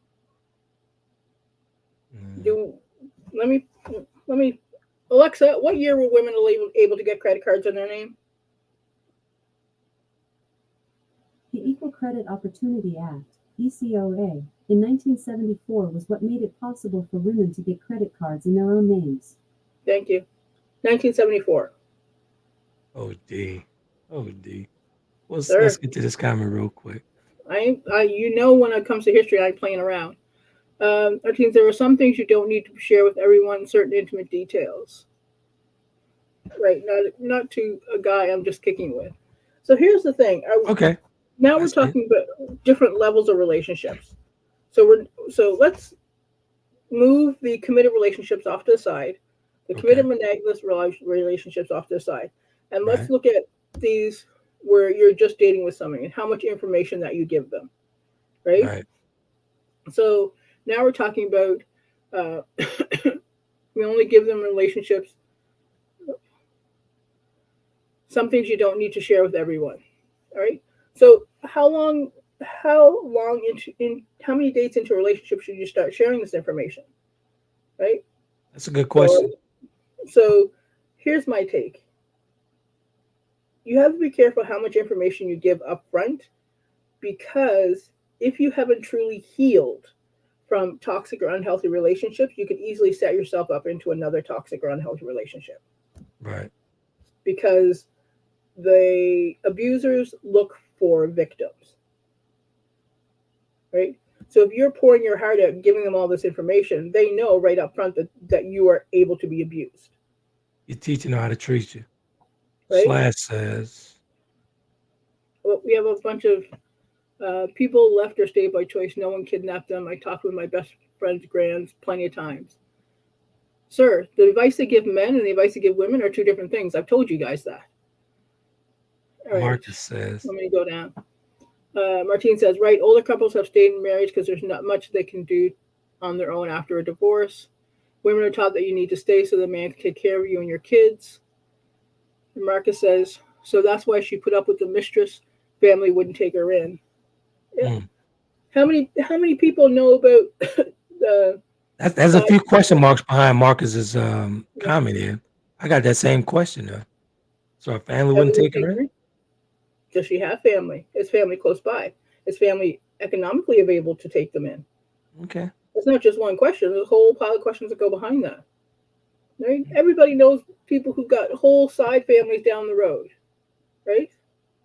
mm, Do let me let me Alexa, what year were women able to get credit cards in their name? The Equal Credit Opportunity Act, ECOA, in 1974 was what made it possible for women to get credit cards in their own names. Thank you. 1974. oh D. Oh D. Let's Sir, get to this comment real quick. when it comes to history, I ain't playing around. 13, there are some things you don't need to share with everyone, certain intimate details. Right, not to a guy I'm just kicking with. So here's the thing. Okay. Now I we're see it. talking about different levels of relationships. So let's move the committed relationships off to the side, the Okay. committed monogamous relationships off to the side, and let's Right. look at these where you're just dating with somebody and how much information that you give them, right? Right. So now we're talking about we only give them relationships, some things you don't need to share with everyone. All right. So how long in how many dates into a relationship should you start sharing this information? Right? That's a good So question. so here's my take. you have to be careful how much information you give up front, because if you haven't truly healed from toxic or unhealthy relationships, you can easily set yourself up into another toxic or unhealthy relationship, Right. because the abusers look for victims, right? So if you're pouring your heart out and giving them all this information, they know right up front that you are able to be abused, You're teaching her how to treat you. right? Slash says, Well, we have a bunch of people left or stayed by choice. No one kidnapped them. I talked with my best friend's grands plenty of times. Sir, the advice they give men and the advice they give women are two different things. I've told you guys that. All right, Marcus says, let me go down. Martine says, right, older couples have stayed in marriage because there's not much they can do on their own after a divorce. Women are taught that you need to stay so the man can take care of you and your kids. And Marcus says, so that's why she put up with the mistress. Family wouldn't take her in. Yeah. mm. How many people know about the There's a side? few question marks behind Marcus's Yeah, comment here. I got that same question though. So her family wouldn't family would take take her her in? in. Does she have family? Is family close by? Is family economically available to take them in? Okay. It's not just one question. There's a whole pile of questions that go behind that. Right? Everybody knows people who've got whole side families down the road, right?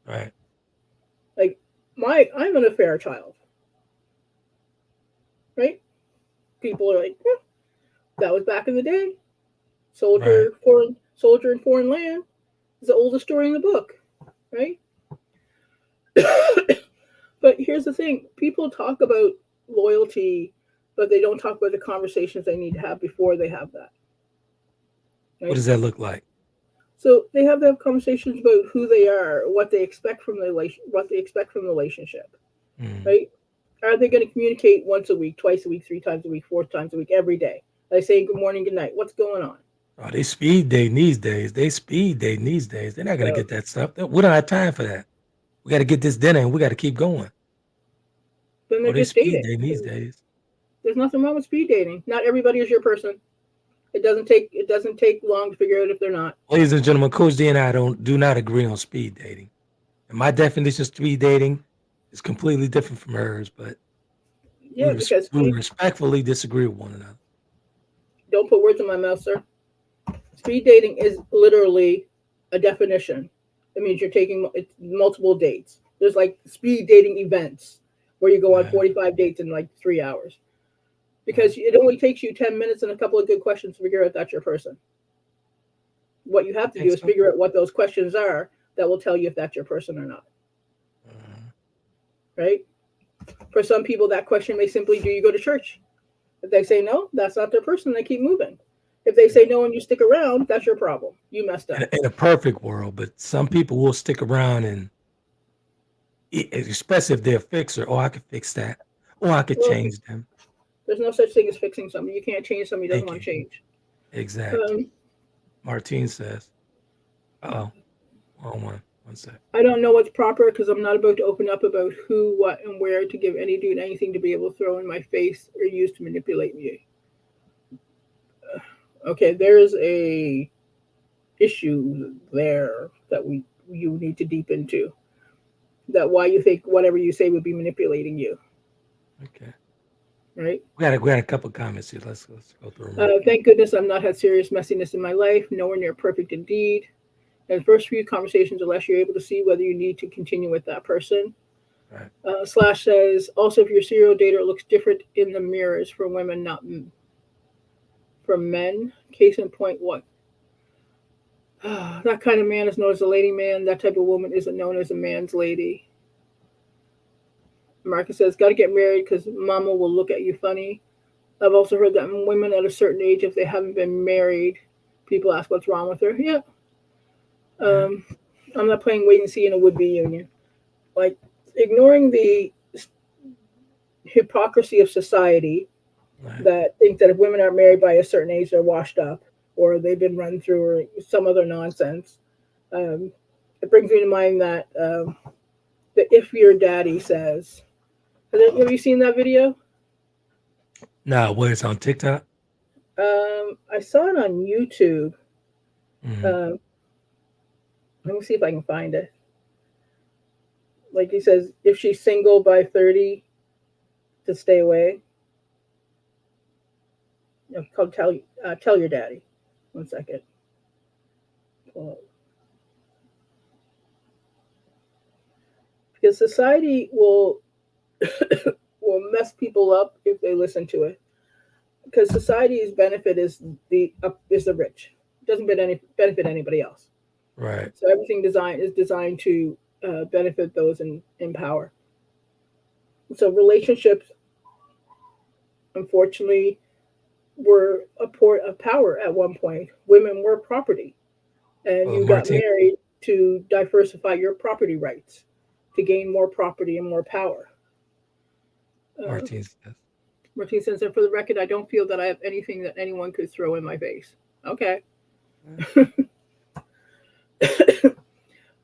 Right. Like I'm an affair child, right? People are like, that was back in the day. Right. Soldier in foreign land is the oldest story in the book, right? But here's the thing: people talk about loyalty, but they don't talk about the conversations they need to have before they have that, What right? does that look like? So they have to have conversations about who they are, what they expect from the relationship, Mm. right? Are they going to communicate once a week, twice a week, 3 times a week, 4 times a week, every day? Are they saying good morning, good night? What's going on? Oh, they speed dating these days. They speed dating these days. They're not gonna So get that stuff. We don't have time for that. We got to get this dinner and we got to keep going. then Oh, they're they just speed dating. dating these days. There's nothing wrong with speed dating. Not everybody is your person. It doesn't take long to figure out if they're not. Ladies and gentlemen, Coach D and I do not agree on speed dating. And my definition of speed dating is completely different from hers, but Yeah, because we respectfully disagree with one another. don't put words in my mouth, sir. Speed dating is literally a definition. It means you're taking multiple dates. There's like speed dating events where you go on Yeah. 45 dates in like 3 hours, Right. because it only takes you 10 minutes and a couple of good questions to figure out that's your person. What you You have to think do is so? figure out what those questions are that will tell you if that's your person or not, Uh, right? For some people, that question may simply, do you go to church? If they say no, that's not their person. They keep moving. If they say no and you stick around, that's your problem. You messed up. in a perfect world, but some people will stick around and especially if they're a fixer. Oh, I could fix that. Or I could Well, change them. there's no such thing as fixing somebody. You can't change somebody who doesn't Thank want you. to change. Exactly. Um, Martine says, oh, wrong one. One sec. I don't know what's proper because I'm not about to open up about who, what, and where to give any dude anything to be able to throw in my face or use to manipulate me. Okay, there's a issue there that you need to deep into. That why you think whatever you say would be manipulating you, Okay. right? We got a couple comments here. Let's go through them real quick. Thank goodness I've not had serious messiness in my life, nowhere near perfect indeed. And the first few conversations, unless you're able to see whether you need to continue with that person. Right. Slash says, also, if you're a serial dater, it looks different in the mirrors for women, not for men. Case in point, what? That kind of man is known as a lady man. That type of woman isn't known as a man's lady. Marcus says, got to get married because mama will look at you funny. I've also heard that women at a certain age, if they haven't been married, people ask what's wrong with her. Yeah. I'm not playing wait and see in a would-be union. Like, ignoring the hypocrisy of society Right. that think that if women aren't married by a certain age, they're washed up or they've been run through or some other nonsense. It brings me to mind that the If Your Daddy Says. Have you seen that video? Now, where it's on TikTok? I saw it on YouTube. Mhm. Let me see if I can find it. Like he says, if she's single by 30, to stay away. Tell your daddy. 1 second. Because society will will mess people up if they listen to it. Because society's benefit is the rich. It doesn't benefit anybody else. Right. So everything is designed to benefit those in power. So relationships, unfortunately, were a port of power at one point. Women were property, and Well, you got Martine, married to diversify your property rights, to gain more property and more power. Uh, Martine says. Martine says, and for the record, I don't feel that I have anything that anyone could throw in my face. Okay.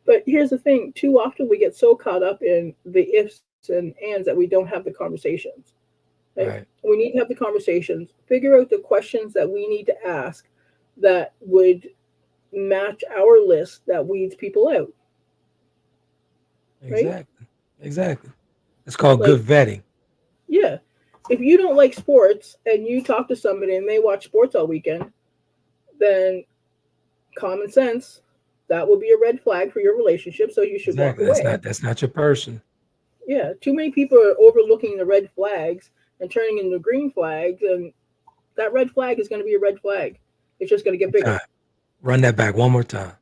But here's the thing, too often we get so caught up in the ifs and ands that we don't have the conversations. Right? Right. We need to have the conversations, figure out the questions that we need to ask that would match our list that weeds people out. Right? Exactly. Exactly. It's called Like, good vetting. yeah. If you don't like sports and you talk to somebody and they watch sports all weekend, then common sense, that will be a red flag for your relationship, so you should walk Exactly. away. That's not your person. Yeah, too many people are overlooking the red flags and turning into green flags, and that red flag is going to be a red flag. It's just going to get bigger. Time. Run that back one more time.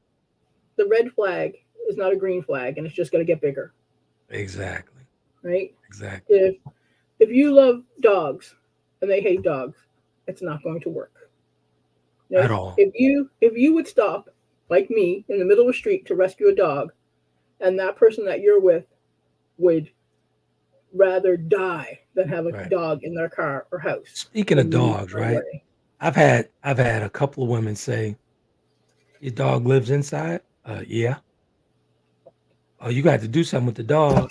The red flag is not a green flag, and it's just going to get bigger. Exactly. Right? Exactly. If you love dogs and they hate dogs, it's not going to work. Right? At all. If you would stop, like me, in the middle of the street to rescue a dog, and that person that you're with would rather die than have a Right. dog in their car or house. Speaking of then you dogs, run right? away. I've had a couple of women say, "Your dog lives inside." Yeah. Oh, you got to do something with the dog.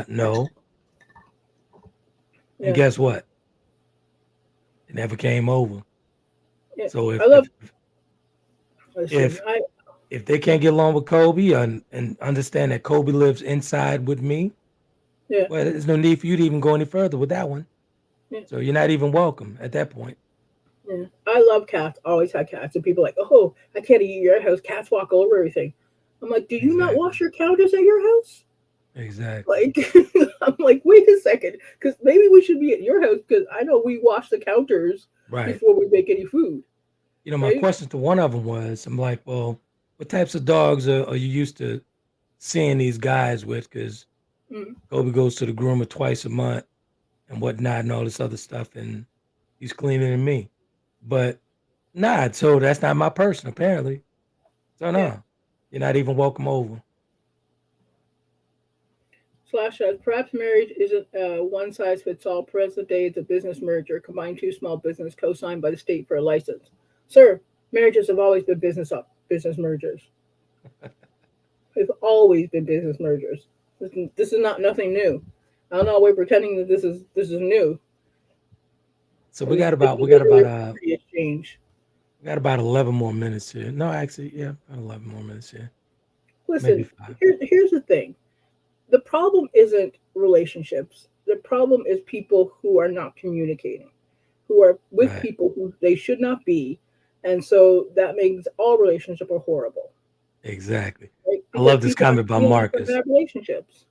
No. And Yeah. guess what? It never came over. Yeah. So I love. Listen, if if they can't get along with Kobe and understand that Kobe lives inside with me, yeah, well, there's no need for you to even go any further with that one. yeah, So you're not even welcome at that point. yeah. I love cats. Always had cats, and people are like, oh, I can't eat your house. Cats walk over everything. I'm like, do you not Exactly. wash your counters at your house? Exactly. Like, I'm like, wait a second, because maybe we should be at your house because I know we wash the counters Right. before we make any food. You know, my Right? question to one of them was, I'm like, well, what types of dogs are you used to seeing these guys with? Because Mm. Kobe goes to the groomer twice a month and whatnot and all this other stuff, and he's cleaner than me. But nah, so that's not my person, apparently. So Yeah. no, you're not even welcome over. Slash says, perhaps marriage isn't one size fits all. Present day, it's a business merger, combine two small business co-signed by the state for a license. Sir, marriages have always been business mergers. They've always been business mergers. This is not nothing new. I don't know why we're pretending that this is new. So It's a exchange. we got about 11 more minutes here. No, actually, yeah, about 11 more minutes here. Maybe Listen, 5. here's the thing. The problem isn't relationships. The problem is people who are not communicating, who are with Right. people who they should not be, and so that makes all relationships are horrible. Exactly. Right? I Because love this people have comment by feelings for Marcus. bad relationships.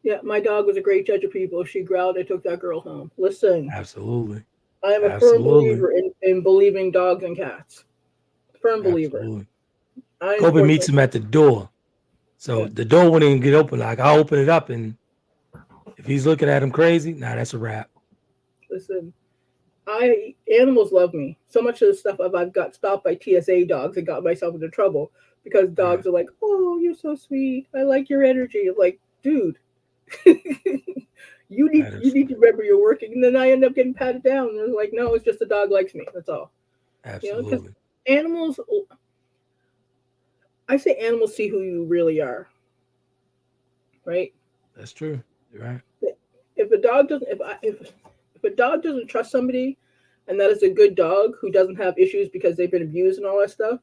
Yeah, my dog was a great judge of people. If she growled, I took that girl home. Listen, Absolutely. I am a firm Absolutely. believer in believing dogs and cats. Firm believer. Absolutely. I Kobe enforce meets my him at the door. So yeah. the door wouldn't even get open. Like, I'll open it up, and if he's looking at him crazy, nah, that's a wrap. Listen, animals love me so much of the stuff I've got stopped by TSA dogs and got myself into trouble because dogs Right. are like, oh, you're so sweet. I like your energy. I'm like, dude, you That is need to remember you're working. And then I end up getting patted down. And it's like, no, it's just the dog likes me. That's all. Because absolutely. animals, I say animals see who you really are, right? That's true. You're right. If a dog doesn't, if a dog doesn't trust somebody, and that is a good dog who doesn't have issues because they've been abused and all that stuff.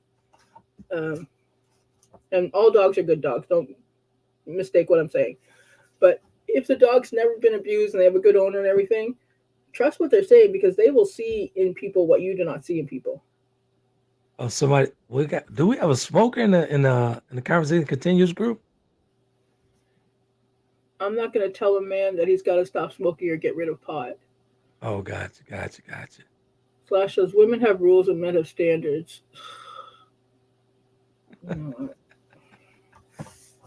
And all dogs are good dogs. Don't mistake what I'm saying. But if the dog's never been abused and they have a good owner and everything, trust what they're saying because they will see in people what you do not see in people. Oh, somebody, do we have a smoker in the conversation continues group? I'm not going to tell a man that he's got to stop smoking or get rid of pot. Oh, gotcha. Flash says women have rules and men have standards.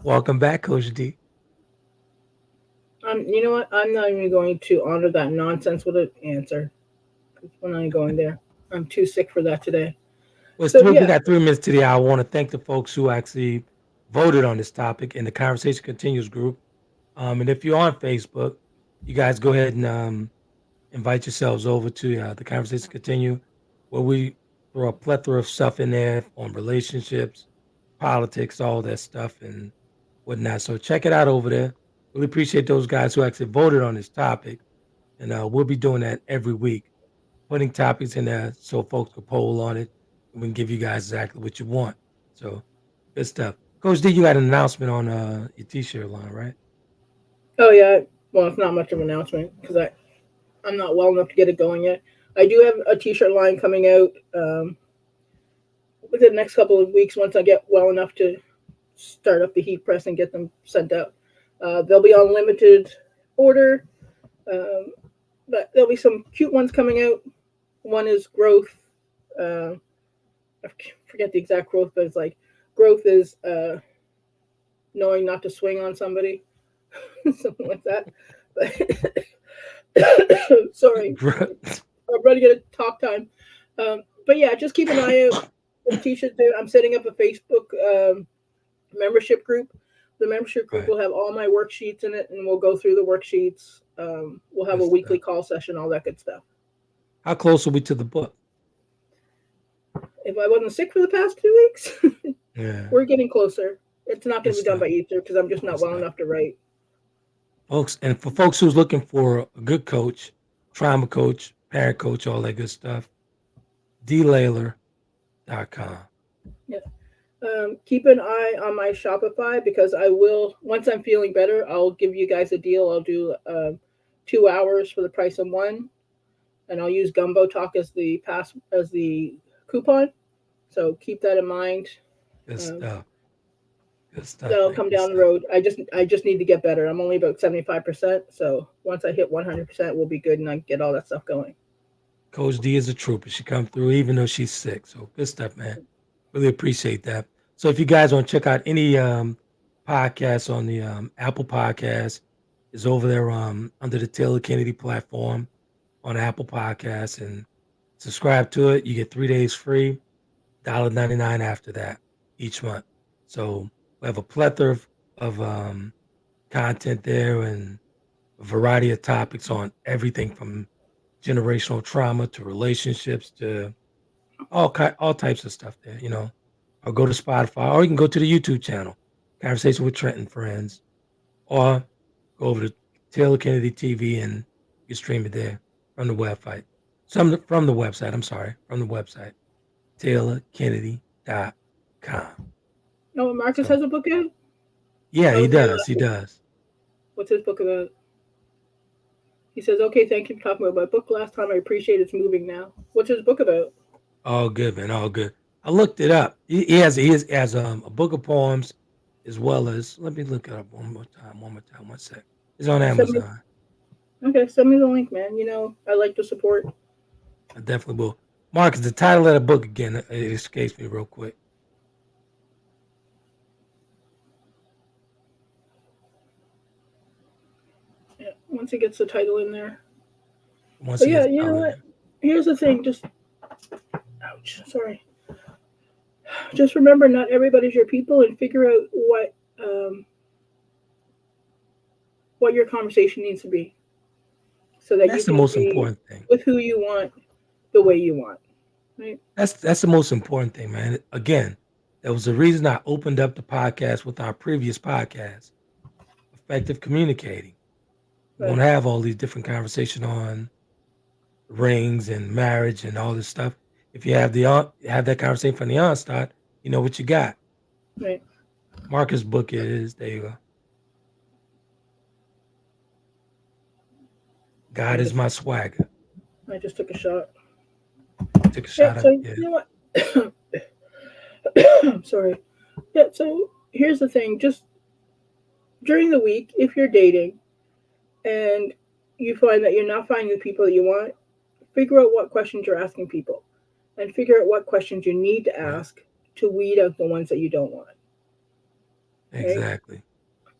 Welcome back, Coach D. You know what? I'm not even going to honor that nonsense with an answer. We're not even going there. I'm too sick for that today. Well, So, we yeah. got 3 minutes to the hour. I want to thank the folks who actually voted on this topic in the Conversation Continues group. And if you're on Facebook, you guys go ahead and invite yourselves over to the Conversation Continue, where we throw a plethora of stuff in there on relationships, politics, all that stuff, and whatnot. So check it out over there. Really appreciate those guys who actually voted on this topic. And we'll be doing that every week, putting topics in there so folks can poll on it. And we can give you guys exactly what you want. So good stuff. Coach D, you got an announcement on your T-shirt line, right? Oh, yeah. Well, it's not much of an announcement because I'm not well enough to get it going yet. I do have a T-shirt line coming out within the next couple of weeks once I get well enough to start up the heat press and get them sent out. They'll be on limited order, but there'll be some cute ones coming out. One is growth. I forget the exact growth, but it's like growth is knowing not to swing on somebody, something like that. Sorry, I'm running out of talk time. But yeah, just keep an eye out for the t-shirts. I'm setting up a Facebook membership group. The membership group will have all my worksheets in it, and we'll go through the worksheets. We'll have a weekly call session, all that good stuff. How close are we to the book? If I wasn't sick for the past 2 weeks, Yeah, we're getting closer. It's not going to be done stuff. by Easter because I'm just not well enough to write. Folks, and for folks who's looking for a good coach, trauma coach, parent coach, all that good stuff, dlayler.com. Yeah. Keep an eye on my Shopify because I will, once I'm feeling better, I'll give you guys a deal. I'll do 2 hours for the price of one, and I'll use Gumbo Talk as the coupon. So keep that in mind. Good stuff. Good stuff. That'll come down the road. I just need to get better. I'm only about 75%. So once I hit 100%, we'll be good and I get all that stuff going. Coach D is a trooper. She come through even though she's sick. So good stuff, man. Really appreciate that. So if you guys want to check out any podcasts on the Apple Podcast, is over there under the Taylor Kennedy platform on Apple Podcasts, and subscribe to it. You get 3 days free, $1.99 after that each month. So we have a plethora of content there and a variety of topics on everything from generational trauma to relationships to all types of stuff there, or go to Spotify, or you can go to the YouTube channel, Conversation with Trent and Friends, or go over to Taylor Kennedy TV and you stream it there from the website. From the website, taylorkennedy.com. Oh, Marcus has a book out? Yeah, he does. What's his book about? He says, okay, thank you for talking about my book last time. I appreciate it's moving now. What's his book about? All good, man. All good. I looked it up. He has a book of poems as well as, let me look it up one more time. 1 sec. It's on Amazon. Okay, send me the link, man. I like to support. I definitely will. Marcus, the title of the book again, it escapes me real quick. Yeah, once he gets the title in there. Once But yeah, you know what? Here's the thing. Ouch, sorry. Just remember, not everybody's your people, and figure out what your conversation needs to be, so that that's you the most important thing. With who you want, the way you want. Right? That's the most important thing, man. Again, that was the reason I opened up the podcast with our previous podcast, effective communicating. We don't have all these different conversations on rings and marriage and all this stuff. If you have that conversation from the onstart, you know what you got. Right. Marcus' book is there. You go. God is my swagger. I just took a shot. Took a Yeah. shot So of you yeah. know what? I'm sorry. Yeah. So here's the thing. Just during the week, if you're dating and you find that you're not finding the people that you want, figure out what questions you're asking people, and figure out what questions you need to Right. ask to weed out the ones that you don't want. Right. Exactly.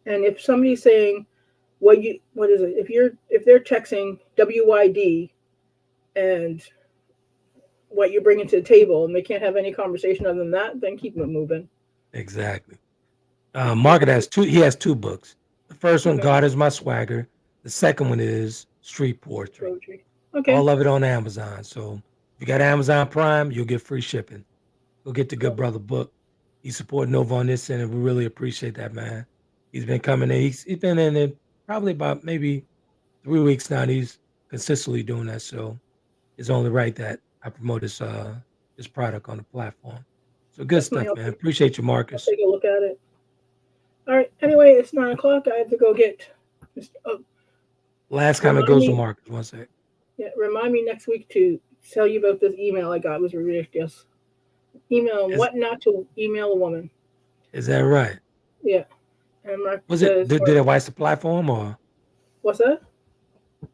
And if somebody's saying what is it? If they're texting WYD and what you're bringing to the table and they can't have any conversation other than that, then keep it moving. Exactly. Market has two. He has two books. The first one, Okay. God is my swagger. The second one is Street Poetry. Poetry. Okay. All of it on Amazon. So if you got Amazon Prime, you'll get free shipping. Go get the Good Brother book. He's supporting Nova on this end, and we really appreciate that, man. He's been coming in. He's been in it probably about maybe 3 weeks now. And he's consistently doing that. So it's only right that I promote this product on the platform. So good Definitely. stuff, man. Appreciate you, I'll Marcus. take a look at it. All right. Anyway, it's 9 o'clock. I have to go get. Last comment goes to Marcus. One sec. Yeah, remind me next week to tell you about this email I got. It was ridiculous. Email what not to email a woman. Is that right? Yeah. And Mark Was says, it? Did it watch the platform or? What's that?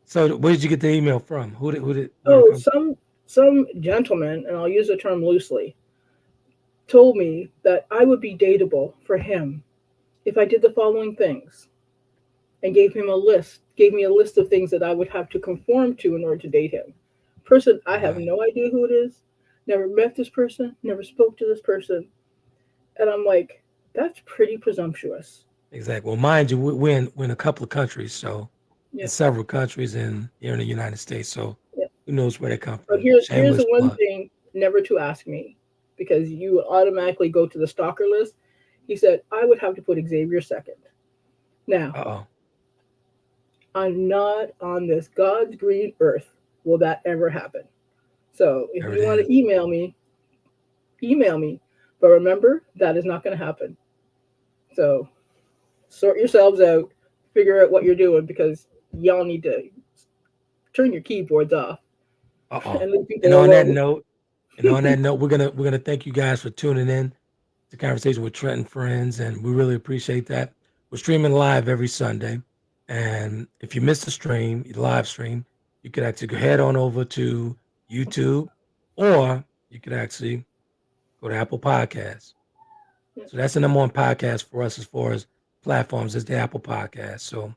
So where did you get the email from? Who did? Oh, some gentleman, and I'll use the term loosely, told me that I would be dateable for him if I did the following things, and gave me a list of things that I would have to conform to in order to date him. Person, I have no idea who it is, never met this person, never spoke to this person, and I'm like, that's pretty presumptuous. Exactly. Well, mind you, we're in a couple of countries, so in several countries here in the United States. So who knows where they come from? But here's Shameless the one plug. thing never to ask me, because you automatically go to the stalker list. He said, I would have to put Xavier second. Now, I'm not on this God's green earth. Will that ever happen? So if you want to email me. But remember, that is not going to happen. So sort yourselves out, figure out what you're doing, because y'all need to turn your keyboards off. And on that note, we're gonna thank you guys for tuning in to Conversation with Trent and Friends, and we really appreciate that. We're streaming live every Sunday, and if you missed the live stream, you could actually head on over to YouTube, or you could actually go to Apple Podcasts. So that's the number one podcast for us as far as platforms is the Apple Podcast. So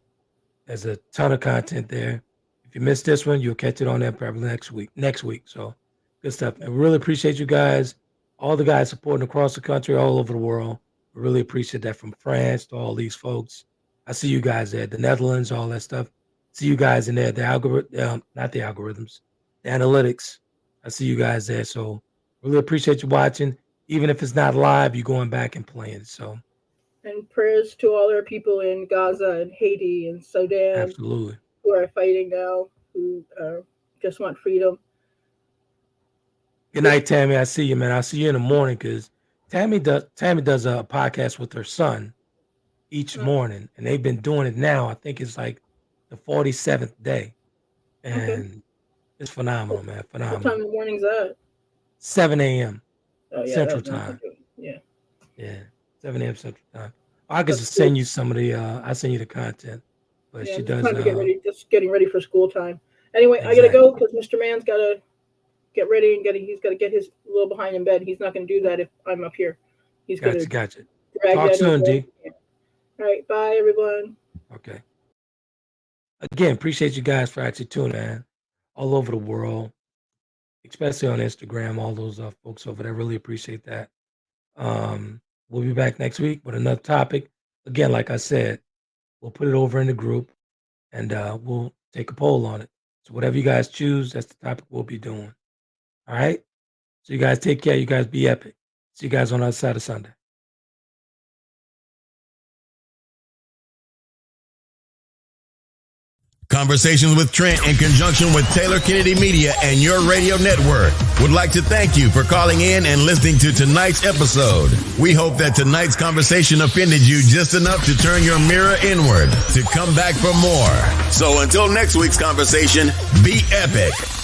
there's a ton of content there. If you missed this one, you'll catch it on there probably next week. So good stuff. And we really appreciate you guys, all the guys supporting across the country, all over the world. We really appreciate that, from France to all these folks. I see you guys there, the Netherlands, all that stuff. See you guys in there, the algorithm, not the algorithms, the analytics. I see you guys there. So really appreciate you watching. Even if it's not live, you're going back and playing. So, and prayers to all our people in Gaza and Haiti and Sudan, absolutely, who are fighting now, who just want freedom. Good night, Tammy. I see you, man. I'll see you in the morning, because Tammy does a podcast with her son each morning, and they've been doing it now. I think it's like the 47th day, and it's phenomenal, man. Phenomenal. What time in the morning is that? 7 a.m. Oh, yeah, Central Time. Yeah. 7 a.m. Central Time. I could just send you some of the. I send you the content, but she does. Time to get ready. Just getting ready for school time. Anyway, I gotta go because Mr. Man's gotta get ready and he's got to get his little behind in bed. He's not going to do that if I'm up here. He's going to gotcha. Talk soon, D. All right, bye everyone. Okay. Again, appreciate you guys for actually tuning in all over the world, especially on Instagram. All those folks over there, really appreciate that. We'll be back next week with another topic. Again, like I said, we'll put it over in the group, and we'll take a poll on it. So whatever you guys choose, that's the topic we'll be doing. All right? So you guys take care. You guys be epic. See you guys on the other side of Sunday. Conversations with Trent in conjunction with Taylor Kennedy Media and your radio network would like to thank you for calling in and listening to tonight's episode. We hope that tonight's conversation offended you just enough to turn your mirror inward to come back for more. So until next week's conversation, be epic.